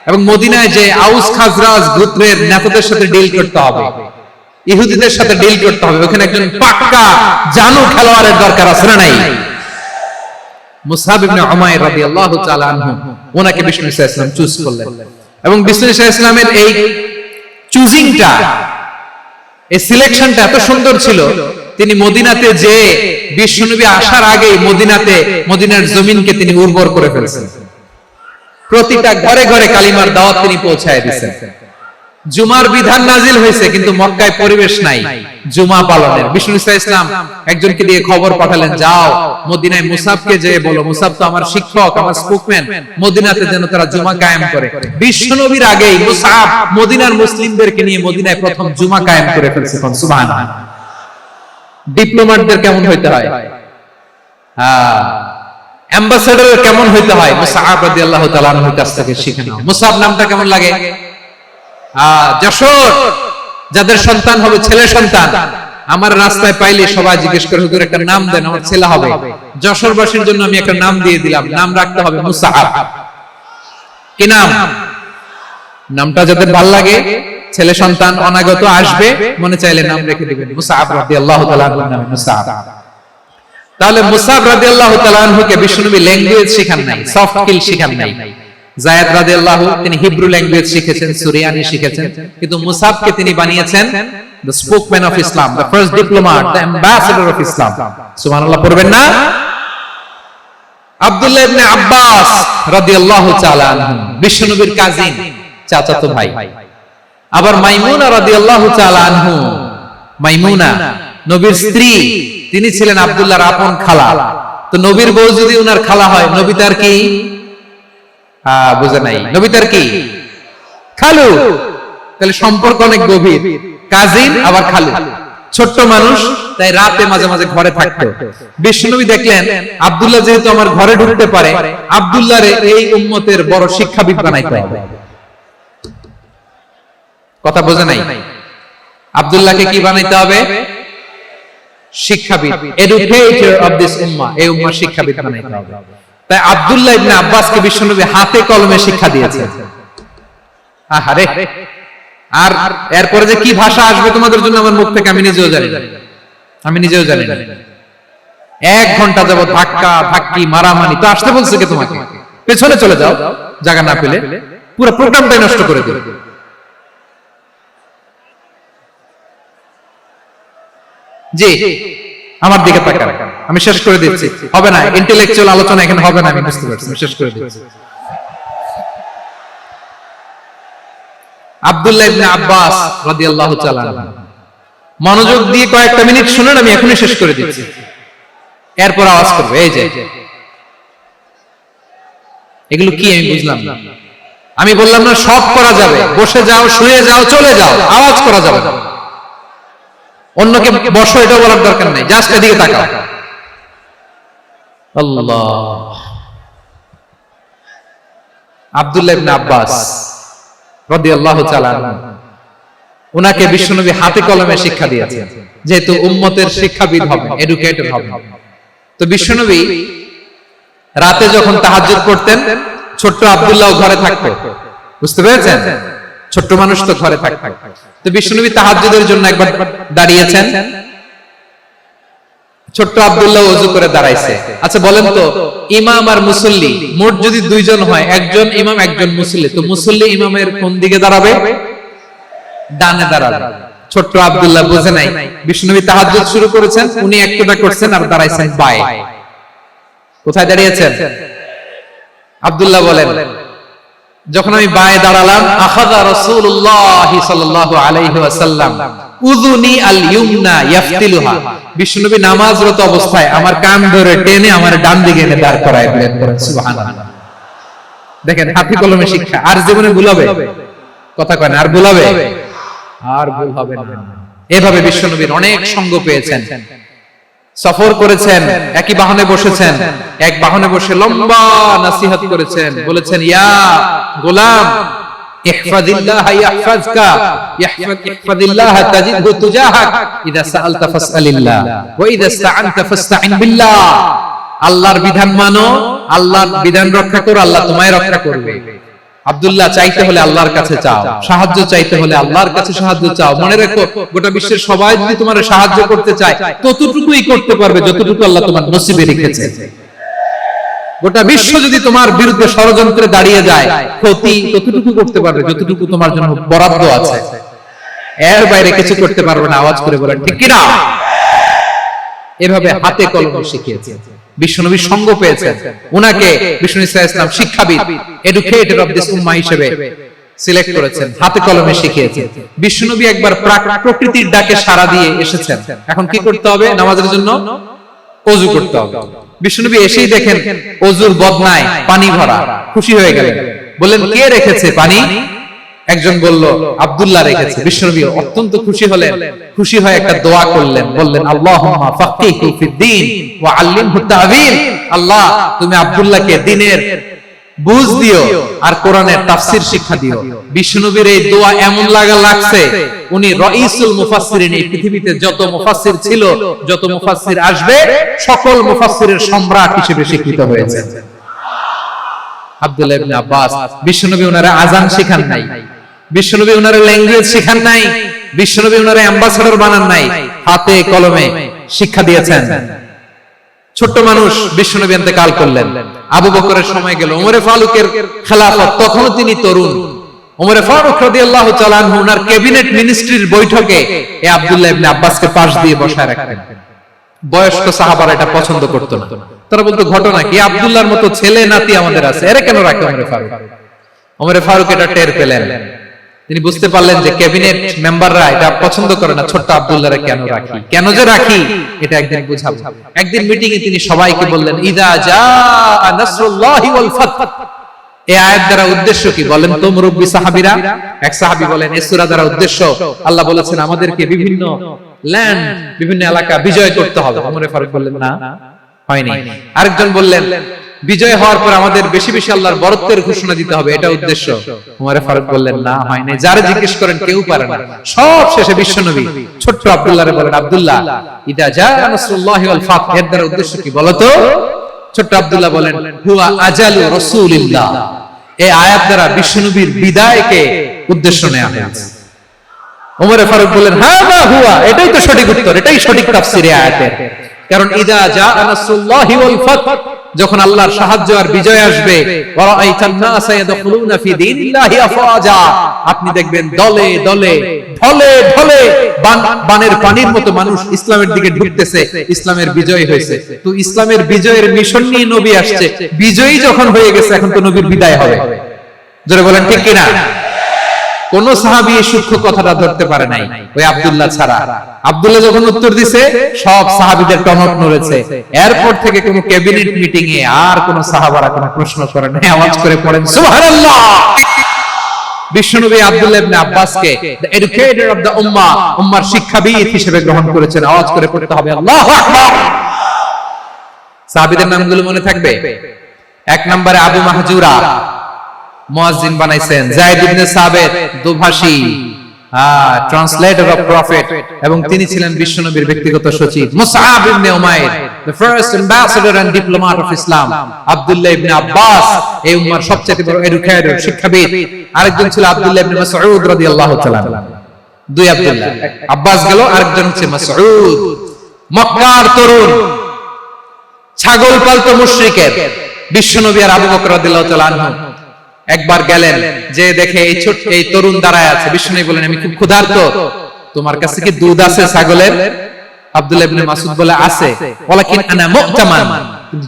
এবং মদিনায় যে আউস খাজরাজ গোত্রের নেতাদের সাথে ডিল করতে হবে, ইহুদিদের সাথে ডিল করতে হবে, ওখানে একজন পাক্কা জানু খেলোয়াড়ের দরকার আছে না নাই? মুসআব ইবনে উমাইর রাদিয়াল্লাহু তাআলা আনহু, ওনাকে বিষ্ণু ইসলাম চুজ করলেন। এবং বিষ্ণু ইসলামের এই চুজিংটা, এই সিলেকশনটা এত সুন্দর ছিল, তিনি মদিনাতে যে বিশ্বনবী আসার আগেই মদিনার জমিনকে তিনি উর্বর করে ফেলছেন। প্রতিটা ঘরে ঘরে কালিমার দাওয়াত তিনি পৌঁছায় দিয়েছেন। জুমার বিধান নাজিল হয়েছে, কিন্তু মক্কায় পরিবেশ নাই জুমা পালনের। বিষ্ণু ইসলাম একজনকে দিয়ে খবর পাঠালেন, যাও মদিনায় মুসাবকে যে বলো, মুসাব তো আমার শিক্ষক, আমার স্পোকম্যান, মদিনাতে যেন তারা জুমা কায়েম করে। বিশ্বনবীর আগেই মুসাব মদিনার মুসলিমদেরকে নিয়ে মদিনায় প্রথম জুমা কায়েম করে ফেলছে। সুবহানাল্লাহ। ডিপ্লোম্যাটদের কেমন হইতে হয়, অ্যাম্বাসেডর কেমন হইতে হয়, মুসআব রাদিয়াল্লাহু তাআলা আনহুর কাছ থেকে শিখে নাও। মুসআব নামটা কেমন লাগে? যশোর যাদের সন্তান হবে, ছেলে সন্তান, আমার রাস্তায় পাইলে সবাই জিজ্ঞেস করে, হুজুর একটা নাম দেন, আমার ছেলে হবে। যশোরবাসীর জন্য আমি একটা নাম দিয়ে দিলাম, নাম রাখতে হবে মুসআব। কি নাম? নামটা যাদের ভালো লাগে, ছেলে সন্তান অনাগত আসবে, মনে চাইলে নাম রেখে দিবেন মুসআব রাদিয়াল্লাহু তাআলা আনহুর নামে মুসআব। তাহলে মুসআব রাদিয়াল্লাহু তাআলা আনহুকে বিশ্বনবী ল্যাঙ্গুয়েজ শেখান নাই, সফট স্কিল শেখান নাই। যায়েদ রাদিয়াল্লাহু তিনি হিব্রু ল্যাঙ্গুয়েজ শিখেছেন, সুরিয়ানি শিখেছেন, কিন্তু মুসআবকে তিনি বানিয়েছেন the spokesman of Islam, the first diplomat, the ambassador of Islam. সুবহানাল্লাহ পড়বেন না? আব্দুল্লাহ ইবনে আব্বাস রাদিয়াল্লাহু তাআলা আনহু বিশ্বনবীর কাজিন, চাচাতো ভাই। আবার মাইমুনা রাদিয়াল্লাহু তাআলা আনহু, মাইমুনা নবীর স্ত্রী, তিনি ছিলেন আব্দুল্লাহর আপন খালা। তো নবীর বউ যদি উনার খালা হয়, নবী তার কি বুঝে নাই, নবী তার কি খালু। তাহলে সম্পর্ক অনেক গভীর, কাজিন আবার খালু। ছোট্ট মানুষ, তাই রাতে মাঝে মাঝে ঘরে থাকতো। বিশ্বনবী দেখলেন আব্দুল্লাহ যেহেতু আমার ঘরে ঢুকতে পারে, আব্দুল্লাহর এই উম্মতের বড় শিক্ষাবিদ বানাইতে হবে। কথা বোঝে নাই? আব্দুল্লাহকে কি বানাইতে হবে? শিক্ষাবিদ, এডুকেটর অফ দিস উম্মাহ, এই উম্মার শিক্ষাবিদ বানাইতে হবে। তাই আব্দুল্লাহ ইবনে আব্বাসকে বিশ্বনবী হাতে কলমে শিক্ষা দিয়েছেন। আহারে, আর এরপরে যে কি ভাষা আসবে তোমাদের জন্য আমার মুখ থেকে আমি নিজেও জানি না। 1 ঘন্টা যাবত ধাক্কা ধাক্কি মারামারি। তো আসতে বলছে কে তোমাকে? পেছনে চলে যাও, জায়গা না পেলে। পুরো প্রোগ্রামটাই নষ্ট করে দিল। জি, আমার দিকে তাকান, আমি শেষ করে দিচ্ছি। হবে না, ইন্টেলেকচুয়াল আলোচনা এখানে হবে না, আমি বুঝতে পারছি। আমি শেষ করে দিচ্ছি। আব্দুল্লাহ ইবনে আব্বাস রাদিয়াল্লাহু তাআলা মনোযোগ দিয়ে কয়েকটা মিনিট শুনুন, আমি এখনই শেষ করে দিচ্ছি। এরপর আওয়াজ করবে। এই যে এগুলো কি আমি বুঝলাম না। আমি বললাম না সব করা যাবে, বসে যাও, শুয়ে যাও, চলে যাও, আওয়াজ করা যাবে না। অন্যকে বসো এটা বলার দরকার নেই, জাস্ট এদিকে তাকাও। আল্লাহ। আব্দুল্লাহ ইবনে আব্বাস রাদিয়াল্লাহু তাআলা উনাকে বিশ্বনবী হাতে কলমে শিক্ষা দিয়েছেন, যেহেতু উম্মতের শিক্ষাবিদ হবেন, এডুকেটর হবেন। তো বিশ্বনবী রাতে যখন তাহাজ্জুদ পড়তেন, ছোট্ট আব্দুল্লাহ ঘরে থাকতো। বুঝতে পেরেছেন? ছোট্ট মানুষ তো ঘরে থাকতো। তো বিশ্বনবী তাহাজ্জুদের জন্য একবার দাঁড়িয়েছেন, ছোট্ট আব্দুল্লাহ ওযু করে দাঁড়াইছে। আচ্ছা বলেন তো, ইমাম আর মুসল্লি মোট যদি 2 জন হয়, একজন ইমাম একজন মুসল্লি, তো মুসল্লি ইমামের কোন দিকে দাঁড়াবে? ডানে দাঁড়াবে। ছোট্ট আব্দুল্লাহ বুঝে নাই, বিশ্বনবী তাহাজ্জুদ শুরু করেছেন, উনি একটুটা করছেন আর দাঁড়াইছেন বায়ে। কোথায় দাঁড়িয়েছেন? আব্দুল্লাহ বলেন, যখন আমি বায়ে দাঁড়ালাম, আখাযা রাসূলুল্লাহ সাল্লাল্লাহু আলাইহি ওয়াসাল্লাম উযুনি আল ইয়ুমনা ইয়াফতিলুহা, বিশ্বনবী নামাজরত অবস্থায় আমার কান ধরে টেনে আমার ডান দিকে এনে দাঁড় করায় দিলেন। সুবহানাল্লাহ। দেখেন হাতে কলমে শিক্ষা। আর জীবনে ভুল হবে? কথা কয় না, আর ভুল হবে? আর ভুল হবে না। এভাবে বিশ্বনবীর অনেক সঙ্গ পেয়েছেন, সফর করেছেন, একই বাহনে বসেছেন, এক বাহনে বসে লম্বা নসিহত করেছেন, বলেছেন ইয়া গোলাম ইহফাজিল্লাহ ইয়াহফাজকা, ইহফাজিল্লাহ তাজিদহু তুজাহাক, ইযা সাআলতা ফাসআলিল্লাহ ওয়া ইযা ইসতাআনতা ফাসতাইন বিল্লাহ। আল্লাহর বিধান মানো, আল্লাহর বিধান রক্ষা করো, আল্লাহ তোমায় রক্ষা করবে। আব্দুল্লাহ, চাইতে হলে আল্লাহর কাছে চাও, সাহায্য চাইতে হলে আল্লাহর কাছে সাহায্য চাও। মনে রাখো, গোটা বিশ্বের সবাই যদি তোমার সাহায্য করতে চায়, ততটুকুই করতে পারবে যতটুকু আল্লাহ তোমার নসিবে রেখেছে। গোটা বিশ্ব যদি তোমার বিরুদ্ধে ষড়যন্ত্রে দাঁড়িয়ে যায়, ক্ষতি ততটুকু করতে পারবে যতটুকু তোমার জন্য বরাদ্দ আছে। এর বাইরে কিছু করতে পারবে না। আওয়াজ করে বলেন ঠিক কিনা? এভাবে হাতে কলমে শিখিয়েছে। বিশ্বনবী সঙ্গ পেয়েছেন, উনাকে বিষ্ণু ইসলাম শিক্ষাবিদ, এডুকেটর অফ দিস উম্মাহ হিসেবে সিলেক্ট করেছেন, হাতে কলমে শিখিয়েছেন। বিশ্বনবী একবার প্রকৃতির ডাকে সাড়া দিয়ে এসেছেন। এখন কি করতে হবে? নামাজের জন্য ওযু করতে হবে। বিশ্বনবী এসেই দেখেন ওযুর বদনায় পানি ভরা, খুশি হয়ে গেলেন, বললেন কে রেখেছে পানি? একজন বলল আব্দুল্লাহ রেখেছে। বিশ্বনবী অত্যন্ত খুশি হলেন, খুশি হয়ে একটা দোয়া করলেন, বললেন আল্লাহুম্মা ফাক্কিহু ফিদ্দীন ওয়া আল্লিমহু তা'বীর। আল্লাহ, তুমি আব্দুল্লাহকে দ্বীনের বুঝ দিও আর কোরআনের তাফসীর শিক্ষা দিও। বিশ্বনবীর এই দোয়া এমন লাগছে, উনি রাইসুল মুফাসসিরিন, এই পৃথিবীতে যত মুফাসসির ছিল, যত মুফাসসির আসবে, সকল মুফাসসিরের সম্রাট হিসেবে স্বীকৃত হয়েছে। আব্দুল্লাহ ইবনে আব্বাস, বিশ্বনবী ওনারা আযান শেখান নাই, বিশ্বনবী ওনারা ল্যাঙ্গুয়েজ শেখান নাই, বিশ্বনবী ওনারা অ্যাম্বাসেডর বানান নাই, হাতে কলমে শিক্ষা দিয়েছেন। ছোট্ট মানুষ, বিশ্বনবী ইন্তেকাল করলেন, আবু বকরের সময় গেল, ওমরে ফারুকের খেলাফত, তখনও তিনি তরুণ। ওমরে ফারুক রাদিয়াল্লাহু তাআলা আনহু ওনার ক্যাবিনেট মিনিস্ট্রির বৈঠকে আব্দুল্লাহ ইবনে আব্বাসকে পাশ দিয়ে বসায় রাখতেন। বয়স্ক সাহাবারা এটা পছন্দ করতো না। তারা বলতো ঘটনা কি, আব্দুল্লাহর মতো ছেলে নাতি আমাদের আছে, এরা কেন রাখে ওমরে ফারুক? ওমরে ফারুক এটা টের পেলেন, তিনি বুঝতে পারলেন যে ক্যাবিনেট মেম্বাররা এটা পছন্দ করে না, ছোট্ট আব্দুল্লাহরে কেন রাখি, কেন যে রাখি এটা একদিন বুঝাবো। একদিন মিটিং এ তিনি সবাইকে বললেন, ইদা জাআ নাসরুল্লাহি ওয়াল ফাতহ। এই আয়াত দ্বারা উদ্দেশ্য কি বলেন তো মুরব্বী সাহাবীরা? এক সাহাবী বলেন, এই সূরা দ্বারা উদ্দেশ্য আল্লাহ বলেছেন আমাদেরকে বিভিন্ন ল্যান্ড, বিভিন্ন এলাকা বিজয় করতে হবে। ওমরে ফারুক বললেন না, হয়নি। আরেকজন বললেন, বিজয় হওয়ার পর আমাদের বেশি বেশি আল্লাহর বরত্বের ঘোষণা দিতে হবে, এটা উদ্দেশ্য। ওমরে ফারুক বললেন না, হয়নি। যারা জিজ্ঞেস করেন কেউ পারে না। সব শেষে বিশ্বনবী ছোট্ট আব্দুল্লাহরে বলেন, আব্দুল্লাহ, ইদা জাআ নাসরুল্লাহি ওয়াল ফাতহ, এর দ্বারা উদ্দেশ্য কি বলো তো? ছোট্ট আব্দুল্লাহ বলেন, হুয়া আজালু রাসূলিল্লাহ। এই আয়াত দ্বারা বিশ্বনবীর বিদায়কে উদ্দেশ্য নেওয়া হয়েছে। ওমরে ফারুক বলেন, হাযা হুয়া, এটাই তো সঠিক উত্তর, এটাই সঠিক তাফসীর এই আয়াতের। কারণ ইদা জাআ নাসরুল্লাহি ওয়াল ফাতহ, যখন আল্লাহর সাহায্য আর বিজয় আসবে, ওয়ারাআইতান নাসা ইয়াদখুলুনা ফি দীনিল্লাহি আফওয়াজা, আপনি দেখবেন দলে দলে ঢলে ঢলে বানের পানির মতো মানুষ ইসলামের দিকে ঢুকতেছে, ইসলামের বিজয় হয়েছে। তো ইসলামের বিজয়ের মিশন নিয়ে নবী আসছে, বিজয়ী যখন হয়ে গেছে এখন তো নবীর বিদায় হবে। জোরে বলেন ঠিক কিনা? কোন সাহাবী এই সূক্ষ্ম কথাটা ধরতে পারে নাই, ওই আব্দুল্লাহ ছাড়া। আব্দুল্লাহ যখন উত্তর দিছে, সব সাহাবীদের টনক নড়েছে। এরপর থেকে কোন ক্যাবিনেট মিটিং এ আর কোন সাহাবারা কোনো প্রশ্ন করে নাই, আওয়াজ করে পড়েন সুবহানাল্লাহ। বিশ্বনবী আব্দুল্লাহ ইবনে আব্বাসকে দ্য এডুকেটর অফ দ্য উম্মাহ, উম্মার শিক্ষাবিদ হিসেবে গ্রহণ করেছেন। আওয়াজ করে পড়তে হবে আল্লাহু আকবার। সাহাবীদের নামগুলো মনে থাকবে? এক নম্বরে আবু মাহজুরা, মুয়াজ্জিন বানাইছেন। যায়েদ ইবনে সাবিত, দোভাষী, ট্রান্সলেটর অফ প্রফেট, এবং তিনি ছিলেন বিশ্বনবীর ব্যক্তিগত সচিব। মুসআব ইবনে Umair, the first ambassador and diplomat of Islam. Abdullah ইবনে আব্বাস, এই উম্মার সবচেয়ে বড় এডুকেটর, শিক্ষাবিদ। আরেকজন ছিল আব্দুল্লাহ ইবনে মাসউদ রাদিয়াল্লাহু তাআলা। দুই আব্দুল্লাহ, আব্বাস গেল, আরেকজন হচ্ছে মাসউদ। মক্কার তরুণ, ছাগল পালতো মুশরিকের। বিশ্বনবী আর আবু বকর রাদিয়াল্লাহু তাআলা আনহু একবার গেলেন, যে দেখে এই ছোট এই তরুণ দাঁড়ায় আছে। বিশ্বনবী বলেন, আমি খুব ক্ষুধার্ত, তোমার কাছে কি দুধ আছে ছাগলের? আব্দুল্লাহ ইবনে মাসউদ বলে, আছে। ওয়ালাকিন আনা মুতামান,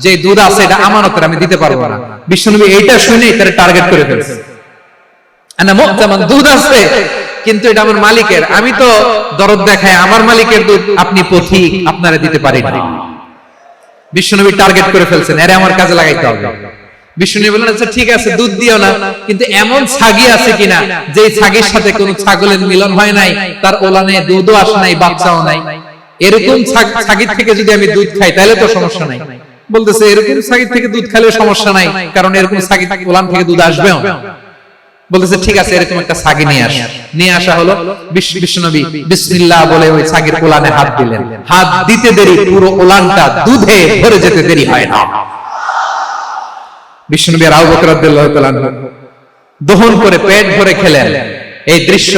যে দুধ আছে এটা আমানতের, আমি দিতে পারবো না। বিশ্বনবী এইটা শুনে তারে টার্গেট করে ফেলছে। আনা মুতামান, দুধ আছে কিন্তু এটা আমার মালিকের, আমি তো দরদ দেখাই, আমার মালিকের দুধ আপনি পথিক, আপনারে দিতে পারি না। বিশ্বনবী টার্গেট করে ফেলছেন, এরে আমার কাজে লাগাইতে হবে। বিশ্বনবী বললেন, আচ্ছা ঠিক আছে, দুধ দিও না, কিন্তু এমন ছাগি আছে কিনা যে ছাগির সাথে কোনো ছাগলের মিলন হয় নাই, তার ওলানে দুধও আসে নাই, বাচ্চাও নাই, এরকম ছাগির থেকে যদি আমি দুধ খাই তাহলে তো সমস্যা নাই। বলতেছে, এরকম ছাগির থেকে দুধ খেলে সমস্যা নাই, কারণ এরকম ছাগি ওলান থেকে দুধ আসবেও। বলতেছে, ঠিক আছে, এরকম একটা ছাগি নিয়ে আসা। নিয়ে আসা হলো। বিশ্বনবী বিসমিল্লাহ বলে ওই ছাগির ওলানে হাত দিলেন। হাত দিতে দেরি, পুরো ওলানটা দুধে ভরে যেতে দেরি হয় না। বিশ্বনবী আর আবু বকর রাদিয়াল্লাহু তাআলা দহন করে পেট ভরে খেলেন। এই দৃশ্য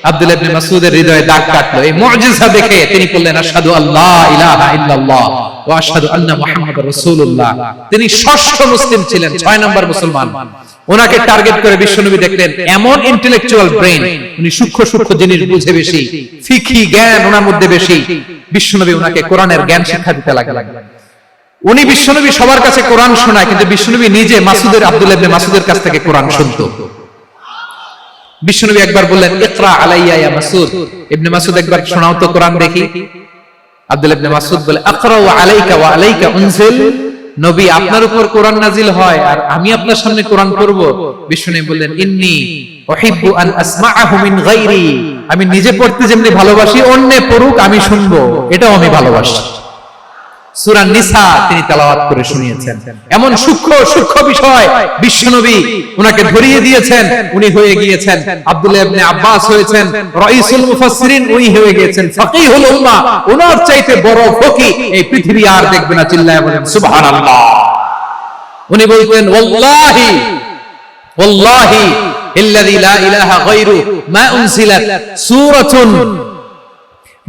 আব্দুল্লাহ ইবনে মাসউদের হৃদয়ে দাগ কাটলো। এই মুজিজা দেখে তিনি বললেন, আশহাদু আল্লা ইলাহা ইল্লাল্লাহ ওয়া আশহাদু আন্না মুহাম্মাদুর রাসূলুল্লাহ। তিনি ষষ্ঠ মুসলিম ছিলেন, 6 নম্বর মুসলমান। ওনাকে টার্গেট করে বিশ্বনবী দেখলেন এমন ইন্টেলেকচুয়াল ব্রেন, উনি সূক্ষ্ম সূক্ষ্ম জিনিস বুঝে বেশি, ফিকহি জ্ঞান ওনার মধ্যে বেশি। বিশ্বনবী ওনাকে কোরআনের জ্ঞান শিক্ষা দিতে লাগলেন। উনি বিশ্বনবী সবার কাছে কোরআন শোনায়, কিন্তু বিশ্বনবী নিজে মাসউদের, আব্দুল্লাহ ইবনে মাসউদের কাছ থেকে কোরআন শুনতো। বিশ্বনবী একবার বললেন, ইকরা আলাইয়া ইয়া মাসউদ। ইবনে মাসউদ একবার শোনাও তো কোরআন দেখি। আব্দুল্লাহ ইবনে মাসউদ বলে, আকরাউ আলাইকা ওয়া আলাইকা উনজিল। নবী, আপনার উপর কোরআন নাজিল হয় আর আমি আপনার সামনে কোরআন পড়ব। বিশ্বনবী বললেন, ইন্নী উহিব্বু আন আসমাআহু মিন গায়রি। আমি নিজে পড়তে যেমনি ভালোবাসি, অন্যে পড়ুক আমি শুনবো, এটাও আমি ভালোবাসি। সূরা নিসা তিনি তেলাওয়াত করে শুনিয়েছেন। এমন সূক্ষ্ম সূক্ষ্ম বিষয় বিশ্বনবী উনাকে ধরিয়ে দিয়েছেন। উনি হয়ে গিয়েছেন আব্দুল্লাহ ইবনে আব্বাস, হয়েছেন রাইসুল মুফাসসিরিন, উনি হয়ে গিয়েছেন ফাকিহুল উম্মাহ। ওনার চাইতে বড় ফকি এই পৃথিবী আর দেখবে না। চিল্লায়ে বলেন সুবহানাল্লাহ। উনি বলতেন, ওয়াল্লাহি ওয়াল্লাহি ইল্লাযী লা ইলাহা গায়রু মা উনজিলাত সূরাতুন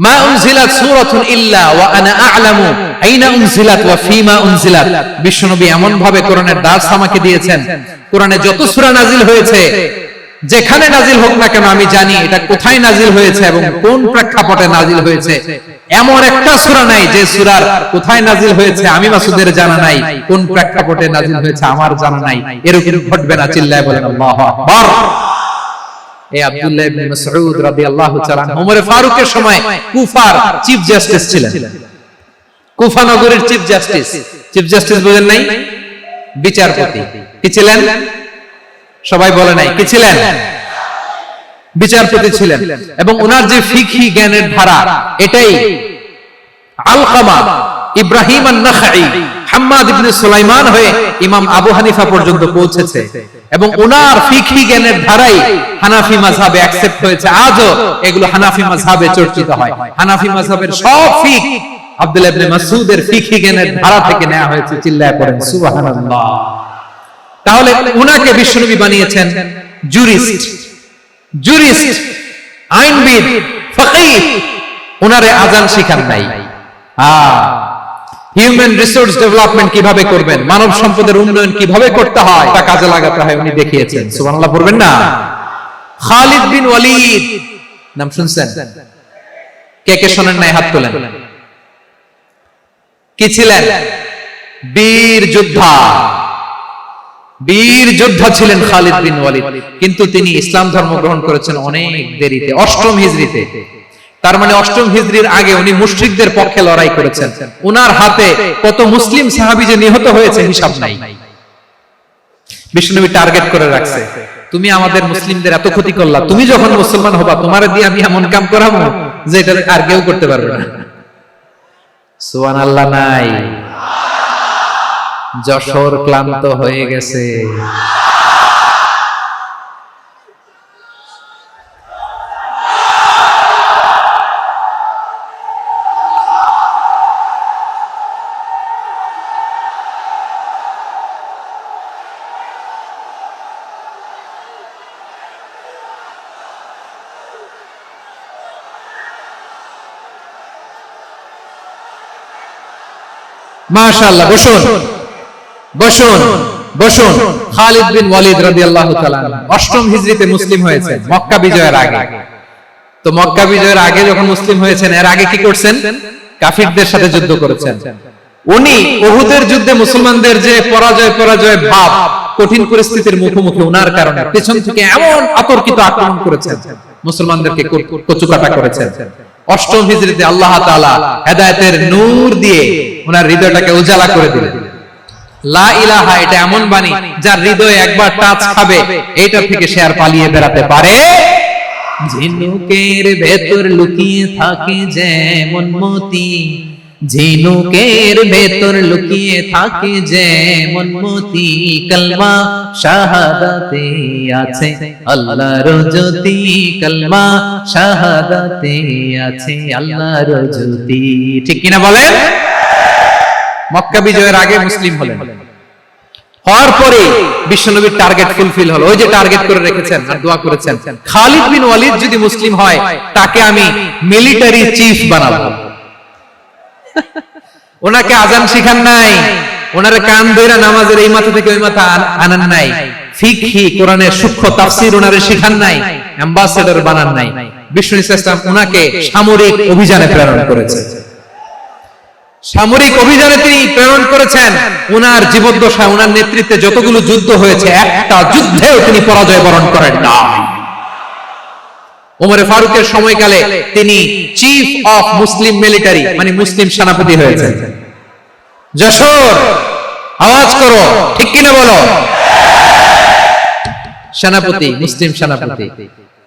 মা উনজিলাত সূরাতুন ইল্লা ওয়া আনা আ'লামু আইনা উনজিলাত ওয়া ফীমা উনজিলাত। বিশ্বনবী এমন ভাবে কোরআনের দার্স আমাকে দিয়েছেন, কোরআনে যত সূরা নাজিল হয়েছে যেখানে নাজিল হোক না কেন আমি জানি এটা কোথায় নাজিল হয়েছে এবং কোন প্রেক্ষাপটে নাজিল হয়েছে। এমন একটা সূরা নাই যে সূরার কোথায় নাজিল হয়েছে আমি মাসুদের জানা নাই, কোন প্রেক্ষাপটে নাজিল হয়েছে আমার জানা নাই। এরকম ঘটবে না, চিল্লায় বলেন আল্লাহু আকবার। এই আব্দুল্লাহ ইবনে মাসউদ রাদিয়াল্লাহু তাআলা ওমর ফারুকের সময় কুফার চিফ জাস্টিস ছিলেন। কুফা নগরীর চিফ জাস্টিস, চিফ জাস্টিস বুঝেন নাই? বিচারপতি। কি ছিলেন? সবাই বলে নাই কি ছিলেন? বিচারপতি ছিলেন। এবং ওনার যে ফিকহি জ্ঞানের ধারা, এটাই আলকামা, ইব্রাহিম আন-নাখাই, হাম্মাদ ইবনে সুলাইমান হয়ে ইমাম আবু হানিফা পর্যন্ত পৌঁছেছে। এবং ওনার ফিকহি জ্ঞানের ধারাই হানাফি মাযহাবে অ্যাকসেপ্ট হয়েছে। আজও এগুলো হানাফি মাযহাবে চর্চিত হয়। হানাফি মাযহাবের সব ফিকহ আব্দুল্লাহ ইবনে মাসউদের ফিকহি জ্ঞানের ধারা থেকে নেওয়া হয়েছে। চিল্লায় পড়েন সুবহানাল্লাহ। তাহলে উনাকে বিশ্বনবী বানিয়েছেন জুরিস্ট, জুরিস্ট, আইনবিদ, ফাকিহ। উনারে আযান শিখান নাই। হিউম্যান রিসোর্স ডেভেলপমেন্ট কিভাবে করবেন, মানব সম্পদের উন্নয়ন কিভাবে করতে হয় তা কাজে লাগাতে হয় উনি দেখিয়েছেন। সুবহানাল্লাহ পড়বেন না? খালিদ বিন ওয়ালিদ নাম শুনছেন? কে কে শোনেন নাই হাত তোলেন। কি ছিলেন? বীর যোদ্ধা, বীর যোদ্ধা ছিলেন খালিদ বিন ওয়ালিদ। কিন্তু তিনি ইসলাম ধর্ম গ্রহণ করেছেন অনেক দেরিতে, 8ম হিজরিতে। তার মানে 8ম হিজরির আগে উনি মুশরিকদের পক্ষে লড়াই করেছেন। উনার হাতে কত মুসলিম সাহাবী যে নিহত হয়েছে হিসাব নাই। বিশ্বনবী টার্গেট করে রাখছে, তুমি আমাদের মুসলিমদের এত ক্ষতি করলা, তুমি যখন মুসলমান হবা তোমারে দিয়ে আমি এমন কাম করাবো যে এটা আর কেউ করতে পারবে না। সুবহানাল্লাহ নাই? যশোর ক্লান্ত হয়ে গেছে। মাশাআল্লাহ, বসুন বসুন বসুন। খালিদ বিন ওয়ালিদ রাদিয়াল্লাহু তাআলা 8ম হিজরিতে মুসলিম হয়েছেন, মক্কা বিজয়ের আগে। তো মক্কা বিজয়ের আগে যখন মুসলিম হয়েছেন, এর আগে কি করছেন? কাফিরদের সাথে যুদ্ধ করেছেন। উনি উহুদের যুদ্ধে মুসলমানদের যে পরাজয় ভাব, কঠিন পরিস্থিতির মুখোমুখি ওনার কারণে পেছন থেকে এমন অতর্কিত আক্রমণ করেছেন, মুসলমানদেরকে কচুকাটা করেছেন। 8ম হিজরিতে আল্লাহ তাআলা হেদায়েতের নূর দিয়ে ওনার হৃদয়টাকে উজালা করে দিলেন। লা ইলাহা এটা এমন বাণী যার হৃদয়ে একবার টাচ খাবে, এইটা থেকে সে আর পালিয়ে বেড়াতে পারে। ঝিনুকের ভেতর লুকিয়ে থাকে যেমন মতি, ঝিনুকের ভেতর লুকিয়ে থাকে যেমন মতি, কলমা শাহাদাতে আছে আল্লাহর জ্যোতি, কলমা শাহাদাতে আছে আল্লাহর জ্যোতি। ঠিক কিনা বলেন? মক্কা বিজয়ের আগে মুসলিম হলেন, হওয়ার পরে বিশ্বনবীর টার্গেট ফুলফিল হলো। ওই যে টার্গেট করে রেখেছেন আর দোয়া করেছেন, খালিদ বিন ওয়ালিদ যদি মুসলিম হয় তাকে আমি মিলিটারি চিফ বানাবো। ওনাকে আযান শিখান নাই, ওনারে কান ধরে নামাজের এই মাথা থেকে ওই মাথা আনান নাই, ফিকহি কোরআনের সূক্ষ্ম তাফসীর ওনারে শিখান নাই, অ্যাম্বাসেডর বানান নাই। বিষ্ণু ইসলাম ওনাকে সামরিক অভিযানে প্রেরণ করেছেন। সামরিক অভিযানে তিনি প্রেরণ করেছেন। ওনার জীবদ্দশায় ওনার নেতৃত্বে যতগুলো যুদ্ধ হয়েছে, একটা যুদ্ধেও তিনি পরাজয় বরণ করেন না। ওমর ফারুকের সময়কালে তিনি চিফ অফ মুসলিম মিলিটারি, মানে মুসলিম সেনাপতি হয়েছেন। যশোর আওয়াজ করো, ঠিক কিনা বলো? সেনাপতি, মুসলিম সেনাপতি।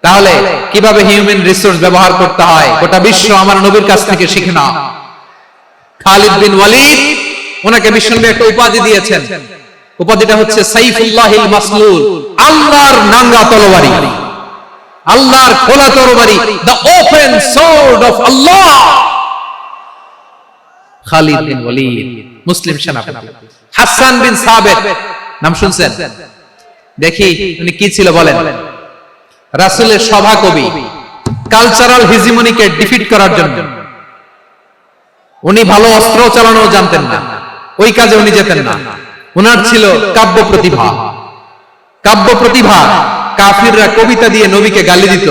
তাহলে কিভাবে হিউম্যান রিসোর্স ব্যবহার করতে হয় গোটা বিশ্ব আমার নবীর কাছ থেকে শিখে নাও। খালিদ বিন ওয়ালিদ, ওনাকে বিশ্বনবী একটা উপাধি দিয়েছেন। উপাধিটা হচ্ছে সাইফুল্লাহিল মাসলুল, আল্লাহর নাঙ্গা তরবারি, আল্লাহর খোলা তরবারি, দ্য ওপেন সোর্ড অফ আল্লাহ। খালিদ বিন ওয়ালিদ মুসলিম সেনাপতি। হাসান বিন সাবিত নাম শুনছেন? দেখি উনি কি ছিল বলেন। রাসূলের সভা কবি, কালচারাল হিজিমনিকে ডিফিট করার জন্য উনি ভালো অস্ত্র চালানো জানতেন না, ওই কাজে উনি যেতেন না। ওনার ছিল কাব্য প্রতিভা। কাব্য প্রতিভা, কাফিররা কবিতা দিয়ে নবীকে গালি দিত,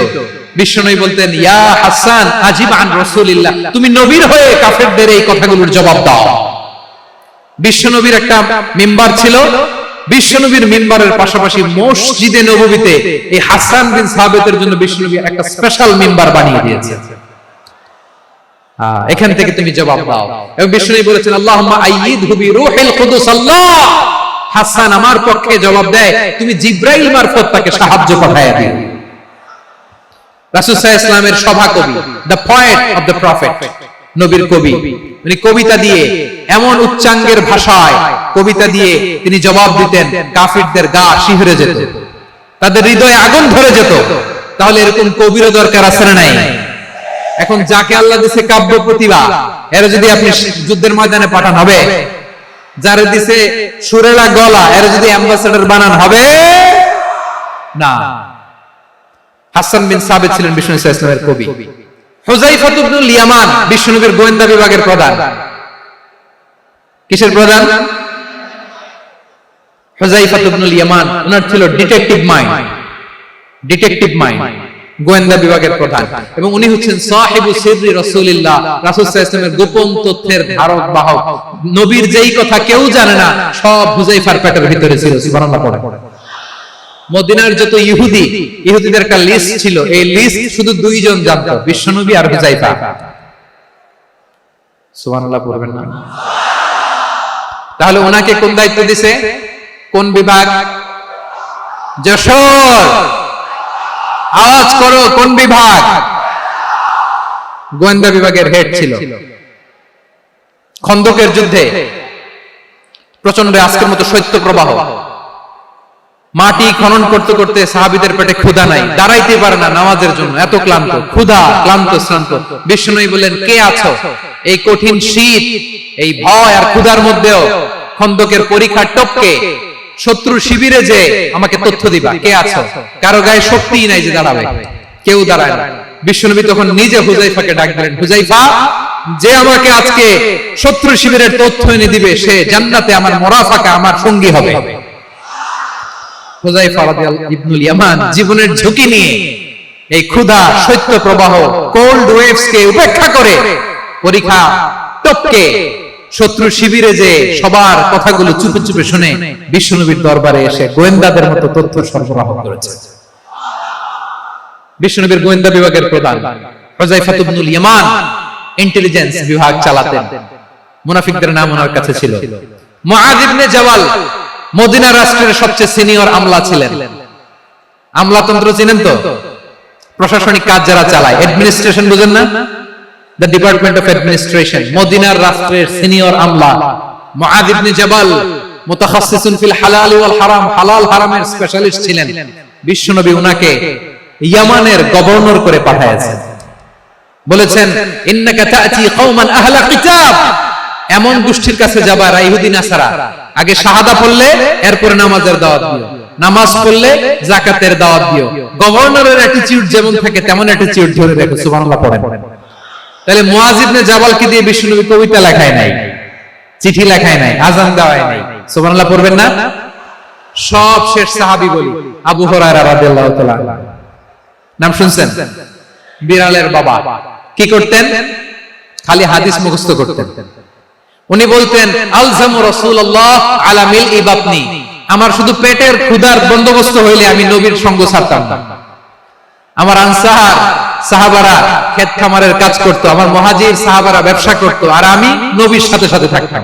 বিশ্বনবী বলতেন, ইয়া হাসান আজিব আন রাসূলিল্লাহ, তুমি নবীর হয়ে কাফেরদের এই কথাগুলোর জবাব দাও। বিশ্বনবীর একটা মিম্বার ছিল, বিশ্বনবীর মিম্বারের পাশাপাশি মসজিদে নববীতে এই হাসান বিন সাবিতের জন্য বিশ্বনবী একটা স্পেশাল মিম্বার বানিয়ে দিয়েছে। এখান থেকে তুমি জবাব দাও। এবং বিশ্বনবী বলেছেন, আল্লাহুম্মা আইয়িদহু বিরূহিল কুদুস, আল্লাহ হাসান আমার পক্ষে জবাব দেয়, তুমি জিবরাইল মারফত তাকে সাহায্য পাঠায়া দিও। রাসূল সাল্লাল্লাহু আলাইহি ওয়াসাল্লামের সভা কবি, the poet of the prophet, নবীর কবি, তিনি কবিতা দিয়ে এমন উচ্চাঙ্গের ভাষায় কবিতা দিয়ে তিনি জবাব দিতেন, কাফিরদের গা শিহরে যেত, তাদের হৃদয়ে আগুন ধরে যেত। তাহলে এরকম কবিরও দরকার আছে না নাই? এখন যাকে আল্লাহ দিছে কাব্য প্রতিভা, এর যদি আপনি যুদ্ধের ময়দানে পাঠান হবে? যারে দিছে সুরেলা গলা, এর যদি অ্যাম্বাসেডর বানান হবে না। হাসান বিন সাবিত ছিলেন বিশ্বনবী সাল্লাল্লাহু আলাইহি ওয়াসাল্লামের কবি। হুযায়ফা ইবনুল ইয়ামান বিশ্বনবীর গোয়েন্দা বিভাগের প্রধান। কিসের প্রধান? হুযায়ফা ইবনুল ইয়ামান, ওনার ছিল ডিটেকটিভ মাইন্ড, ডিটেকটিভ মাইন্ড, গোয়েন্দা বিভাগের প্রধান। এবং উনি হচ্ছেন সাহিবু সিররি রাসূলিল্লাহ, রাসূল সাল্লাল্লাহু আলাইহি ওয়াসাল্লামের গোপন তথ্যের ধারক বাহক। নবীর যেই কথা কেউ জানে না, সব হুযায়ফার পেটের ভিতরে ছিল। সুবহানাল্লাহ পড়ে। মদিনার যত ইহুদি, ইহুদিদের একটা লিস্ট ছিল, এই লিস্ট শুধু দুইজন জানতো, বিশ্বনবী আর হুযায়ফা। সুবহানাল্লাহ পড়বেন না? তাহলে ওনাকে কোন দায়িত্ব দিছে? কোন বিভাগ? যশোর। আওয়াজ করো, কোন বিভাগ? গোয়েন্দা বিভাগের হেড ছিল। খন্দকের যুদ্ধে প্রচন্ড আজকের মতো শৈত্য প্রবাহ, মাটি খনন করতে করতে সাহাবীদের পেটে ক্ষুধা নাই, দাঁড়াইতে পারে না নামাজের জন্য, এত ক্লান্ত, ক্ষুধা, ক্লান্ত, শ্রান্ত। বিশ্বনবী বললেন, কে আছো? এই কঠিন শীত, এই ভয় আর ক্ষুধার মধ্যেও খন্দকের পরীক্ষা টপকে শত্রু শিবিরে যে আমাকে তথ্য দিবা, কে আছো? কারো গায়ে শক্তিই নাই যে দাঁড়াবে, কেউ দাঁড়ায় না। বিশ্বনবী তখন নিজে হুযায়ফাকে ডাক দিলেন, হুযায়ফা, যে আমাকে আজকে শত্রু শিবিরের তথ্য এনে দিবে, সে জান্নাতে আমার মুরাফাকা, আমার সঙ্গী হবে। হুযায়ফা রাদিয়াল্লাহু ইবনুল ইয়ামান জীবনের ঝুঁকি নিয়ে এই ক্ষুধা, শৈত্য প্রবাহ, কোল্ড ওয়েভস কে উপেক্ষা করে পরীক্ষা টপকে শত্রু শিবিরে যে সবার কথাগুলো চুপে চুপে শুনে বিশ্বনবীর দরবারে এসে গোয়েন্দাদের মতো তথ্য সরবরাহ করেছে। বিশ্বনবীর গোয়েন্দা বিভাগের প্রধান হুযায়ফা ইবনুল ইয়ামান ইন্টেলিজেন্স বিভাগ চালাতেন। মুনাফিকদের নাম ওনার কাছে ছিল। মুআয ইবনে জাবাল মদিনা রাষ্ট্রের সবচেয়ে সিনিয়র আমলা ছিলেন। আমলাতন্ত্র চিনেন তো? প্রশাসনিক কাজ যারা চালায়, অ্যাডমিনিস্ট্রেশন বুঝেন না? দ্য ডিপার্টমেন্ট অফ অ্যাডমিনিস্ট্রেশন, মদিনার রাষ্ট্রের সিনিয়র আমলা মুআয ইবনে জাবাল মুতাখাসসিসুন ফিল হালাল ওয়াল হারাম, হালাল হারামের স্পেশালিস্ট ছিলেন। বিশ্বনবী উনাকে ইয়ামানের গভর্নর করে পাঠায়েছেন। বলেছেন, ইন্নাকা তা'তি কওমান আহলা কিতাব, এমন গোষ্ঠীর কাছে যাবা যারা ইহুদি নাসারা, আগে শাহাদা পড়লে এরপরে নামাজের দাওয়াত দিও, নামাজ পড়লে যাকাতের দাওয়াত দিও। গভর্নরের অ্যাটিটিউড যেমন থাকে তেমন অ্যাটিটিউড ধরে রেখো। সুবহানাল্লাহ পড়েন। তাহলে মুআয ইবনে জাবালকে দিয়ে বিশ্বনবী কবিতা লেখায় নাই, চিঠি লেখায় নাই, আযান দেওয়ায় নাই। সুবহানাল্লাহ পড়বেন না? সব শেষ সাহাবী বলি আবু হুরায়রা রাদিয়াল্লাহু তাআলা, নাম শুনছেন? বিড়ালের বাবা। কি করতেন? খালি হাদিস মুখস্থ করতেন। উনি বলতেন, আলজামু রাসূলুল্লাহ আলা মিলই বাতনি, আমার শুধু পেটের ক্ষুধার বন্দোবস্ত হইলে আমি নবীর সঙ্গ ছাড়তাম না। আমার আনসার সাহাবারা ক্ষেত খামারের কাজ করত, আমার মুহাজির সাহাবারা ব্যবসা করত, আর আমি নবীর সাথে সাথে থাকতাম।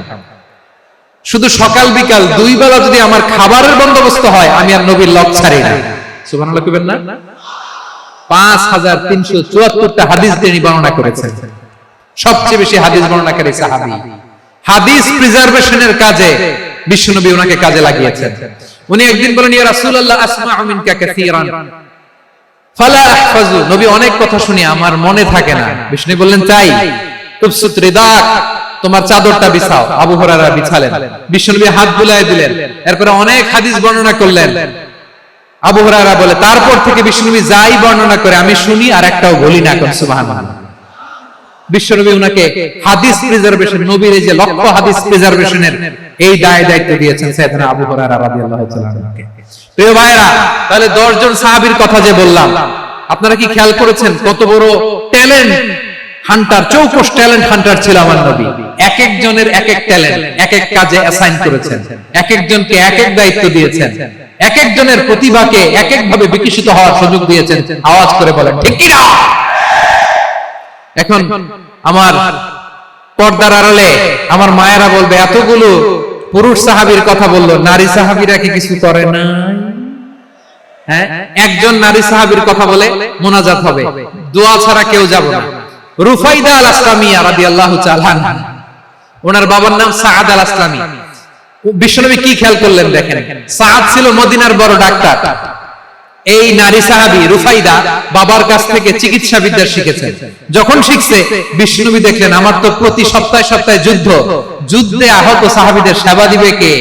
শুধু সকাল বিকাল দুই বেলা যদি আমার খাবারের বন্দোবস্ত হয়, আমি আর নবীর লগ ছাড়ি না। সুবহানাল্লাহ কইবেন না? 5374টা হাদিস তিনি বর্ণনা করেছেন। সবচেয়ে বেশি হাদিস বর্ণনাকারী সাহাবী। হাদিস প্রিজার্ভেশনের কাজে বিশ্বনবী ওনাকে কাজে লাগিয়েছেন। উনি একদিন বলেন, ইয়া রাসূলুল্লাহ আসমাউ মিনকা কাসীরান ফালা আহফাজু, নবী অনেক কথা শুনি আমার মনে থাকে না। বিষ্ণু বললেন, তাই তুবসুত রিদাক, তোমার চাদরটা বিছাও। আবু হুরায়রা বিছালেন, বিশ্বনবী হাত বুলায় দিলেন, এরপরে অনেক হাদিস বর্ণনা করলেন। আবু হুরায়রা বলে, তারপর থেকে বিশ্বনবী যাই বর্ণনা করে আমি শুনি আর একটাও বলি না। সুবহানাল্লাহ। বিশ্বনবী উনাকে হাদিস প্রিজার্ভেশন, নবীর এই যে লক্ষ্য হাদিস প্রিজার্ভেশনের এই দায় দায়িত্ব দিয়েছেন সাইয়েদনা আবু হুরায়রা রাদিয়াল্লাহু তাআলা আনহু। প্রিয় ভাইরা, তাহলে 10 জন সাহাবীর কথা যে বললাম, আপনারা কি খেয়াল করেছেন কত বড় ট্যালেন্ট হান্টার, চৌকস ট্যালেন্ট হান্টার ছিল আমার নবী। এক একজনের এক এক ট্যালেন্ট, এক এক কাজে অ্যাসাইন করেছেন, এক একজনকে এক এক দায়িত্ব দিয়েছেন, এক একজনের প্রতিভাকে এক এক ভাবে বিকশিত হওয়ার সুযোগ দিয়েছেন। আওয়াজ করে বলেন ঠিক কি না? এখন আমার পর্দার আড়ালে আমার মায়েরা বলবে, এতগুলো পুরুষ সাহাবীর কথা বললো, নারী সাহাবীরা কি কিছু করে না? হ্যাঁ, একজন নারী সাহাবীর কথা বলে মোনাজাত হবে, দোয়া ছাড়া কেউ যাবে না। রুফাইদা আল আসলামিয়া রাদিয়াল্লাহু তাআলা আনহা, ওনার বাবার নাম সাআদ আল আসলামি। বিশ্বনবী কি খেয়াল করলেন দেখেন, সাআদ ছিল মদিনার বড় ডাক্তার। এই নারী সাহাবী রুফাইদা বাবার কাছ থেকে চিকিৎসা বিদ্যা শিখেছেন। যখন শিখছে, বিশ্বনবী দেখলেন আমার তো প্রতি সপ্তাহে সপ্তাহে যুদ্ধে আহত সাহাবীদের সেবা দিবে কে?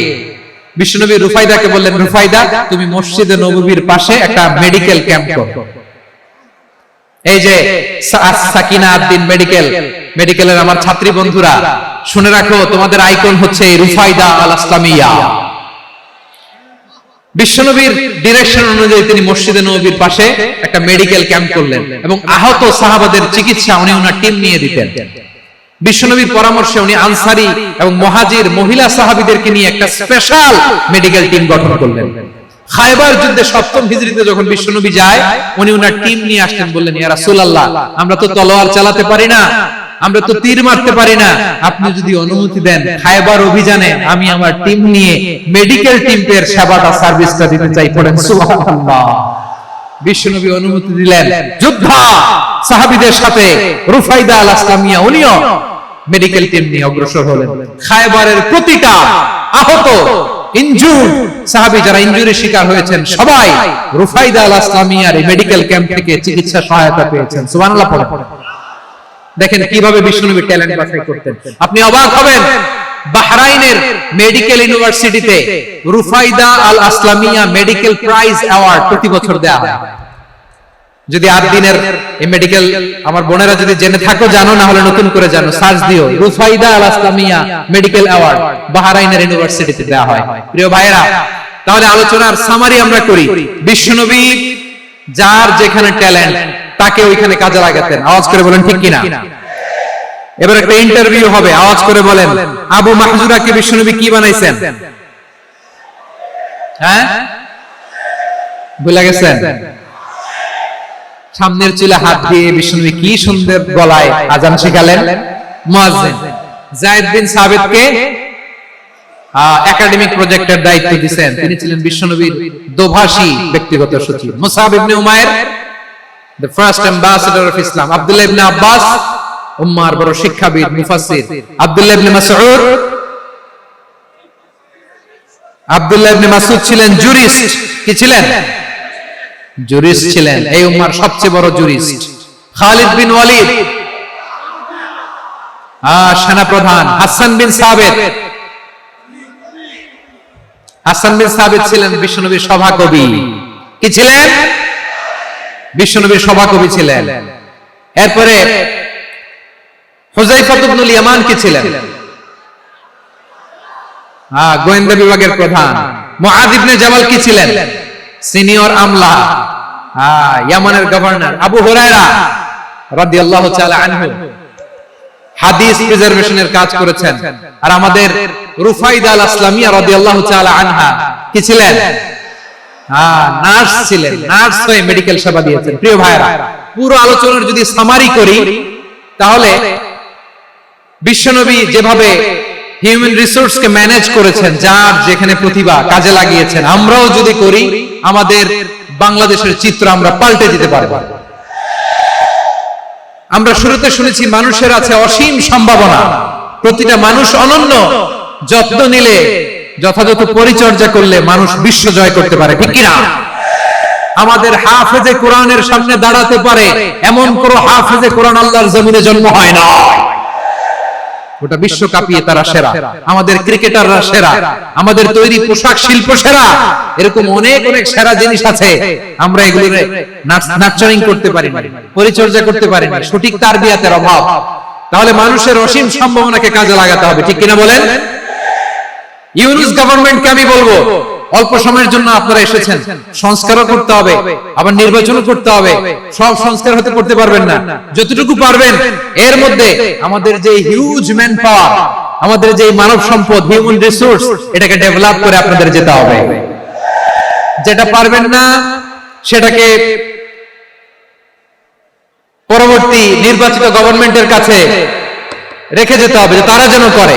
বিশ্বনবী রুফাইদাকে বললেন, রুফাইদা তুমি মসজিদে নববীর পাশে একটা মেডিকেল ক্যাম্প করো। এই যে সাকিনা আদ্দিন মেডিকেলের আমার ছাত্রী বন্ধুরা শুনে রাখো, তোমাদের আইকন হচ্ছে রুফাইদা আল আসলামিয়া। বিশ্বনবীর ডিরেকশন অনুযায়ী তিনি মসজিদে নববীর পাশে একটা মেডিকেল ক্যাম্প করলেন এবং আহত সাহাবাদের চিকিৎসা উনি ওনার টিম নিয়ে দিতেন। বিশ্বনবীর পরামর্শে উনি আনসারী এবং মুহাজির মহিলা সাহাবীদেরকে নিয়ে একটা স্পেশাল মেডিকেল টিম গঠন করলেন। খায়বার যুদ্ধে 7ম হিজরিতে যখন বিশ্বনবী যায়, উনি ওনার টিম নিয়ে আসলেন, বললেন, ইয়া রাসূলুল্লাহ, আমরা তো তলোয়ার চালাতে পারি না, আমরা তো তীর মারতে পারি না, আপনি যদি অনুমতি দেন খায়বার অভিযানে আমি আমার টিম নিয়ে মেডিকেল টিমের সেবাটা সার্ভিসটা দিতে চাই। পড়েন সুবহানাল্লাহ। বিশ্বনবী অনুমতি দিলেন, যোদ্ধা সাহাবীদের সাথে রুফাইদা আল আসলামিয়া উনিও মেডিকেল টিম নিয়ে অগ্রসর হলেন। খায়বারের প্রতিটা আহত ইনজুর্ড সাহাবী যারা ইনজুরি শিকার হয়েছেন সবাই রুফাইদা আল আসলামিয়ার এই মেডিকেল ক্যাম্প থেকে চিকিৎসা সহায়তা পেয়েছেন। সুবহানাল্লাহ পড়েন। দেখেন কিভাবে বিশ্বনবী ট্যালেন্ট বাছাই করতেন। আপনি অবাক হবেন, বাহরাইনের মেডিকেল ইউনিভার্সিটিতে রুফাইদা আল আসলামিয়া মেডিকেল প্রাইজ অ্যাওয়ার্ড প্রতি বছর দেয়া হয়। যদি 8 দিনের এই মেডিকেল আমার বোনেরা যদি জেনে থাকো জানো, না হলে নতুন করে জানো, সার্চ দিও রুফাইদা আল আসলামিয়া মেডিকেল অ্যাওয়ার্ড বাহরাইনের ইউনিভার্সিটিতে দেয়া হয়। প্রিয় ভাইরা, তাহলে আলোচনার সামারি আমরা করি। বিশ্বনবী যার যেখানে ট্যালেন্ট তাকে ওইখানে কাজে লাগাতেন। আওয়াজ করে বলেন ঠিক কিনা? এবার একটা ইন্টারভিউ হবে, আওয়াজ করে বলেন, আবু মাহজুরাকে বিশ্বনবী কি বানাইছেন? হ্যাঁ, ভুলে গেছেন? সামনের চুলে হাত দিয়ে বিশ্বনবী কি সুন্দর গলায় আজান শিখালেন। মুয়াজ্জিন যায়েদ বিন সাবিতকে একাডেমিক প্রজেক্টের দায়িত্ব দিয়েছেন, তিনি ছিলেন বিশ্বনবীর দোভাষী ব্যক্তিগত সচিব। মুসাব ইবনে Umair the first ambassador of Islam, Abdullah ইবনে আব্বাস উম্মার বড় শিক্ষাবিদ মুফাসসির, আব্দুল্লাহ ইবনে মাসউদ ছিলেন জুরিস্ট। কি ছিলেন? জুরিস্ট ছিলেন, এই উম্মার সবচেয়ে বড় জুরিস্ট। খালিদ বিন ওয়ালিদ সেনাপ্রধান। হাসান বিন সাবিত ছিলেন বিশ্বনবীর সভাকবি। কি ছিলেন? বিশ্বনবীর সভাকবি ছিলেন। এরপরে হুযায়ফা ইবনুল ইয়ামান কি ছিলেন? গোয়েন্দা বিভাগের প্রধান। মুআয ইবনে জাবাল কি ছিলেন? সিনিয়র আমলা, ইয়ামানের গভর্নর। আবু হুরায়রা রাদিয়াল্লাহু তাআলা আনহু হাদিস প্রিজার্ভেশনের কাজ করেছেন। আর আমাদের রুফাইদা আল আসলামিয়া রাদিয়াল্লাহু তাআলা আনহা কি ছিলেন? নার্স ছিলেন, নার্স হয়ে মেডিকেল সেবা দিয়েছেন। প্রিয় ভাইরা, পুরো আলোচনার যদি সামারি করি তাহলে বিশ্বনবী যেভাবে হিউম্যান রিসোর্সকে ম্যানেজ করেছেন, যার যেখানে প্রতিভা কাজে লাগিয়েছেন, আমরাও যদি করি আমাদের বাংলাদেশের চিত্র আমরা পাল্টে দিতে পারবো। আমরা শুরুতে শুনেছি মানুষের আছে অসীম সম্ভাবনা, প্রতিটা মানুষ অনন্য, যত্ন নিলে, যথাযথ পরিচর্যা করলে মানুষ বিশ্ব জয় করতে পারে। ঠিক কিনা? আমাদের হাফেজে কোরআনের সামনে দাঁড়াতে পারে এমন কোন হাফেজে কোরআন আল্লাহর জমিনে জন্ম হয় না। গোটা বিশ্ব কাঁপিয়ে তারা সেরা, আমাদের ক্রিকেটাররা সেরা, আমাদের তৈরি পোশাক শিল্প সেরা, এরকম অনেক অনেক সেরা জিনিস আছে। আমরা এগুলোর নার্চারিং করতে পারি না, পরিচর্যা করতে পারি না, সঠিক তারবিয়াতের অভাব। তাহলে মানুষের অসীম সম্ভাবনাকে কাজে লাগাতে হবে। ঠিক কিনা বলেন? ইউনুস গভর্নমেন্টকে আমি বলবো, অল্প সময়ের জন্য আপনারা এসেছেন, সংস্কারও করতে হবে, আবার নির্বাচনও করতে হবে। সব সংস্কার হতে করতে পারবেন না, যতটুকু পারবেন এর মধ্যে আমাদের যে হিউজ ম্যান পাওয়ার, আমাদের যে মানব সম্পদ, হিউম্যান রিসোর্স, এটাকে ডেভেলপ করে আপনাদের যেতে হবে। যেটা পারবেন না সেটাকে পরবর্তী নির্বাচিত গভর্নমেন্টের কাছে রেখে যেতে হবে, যে তারা যেন করে।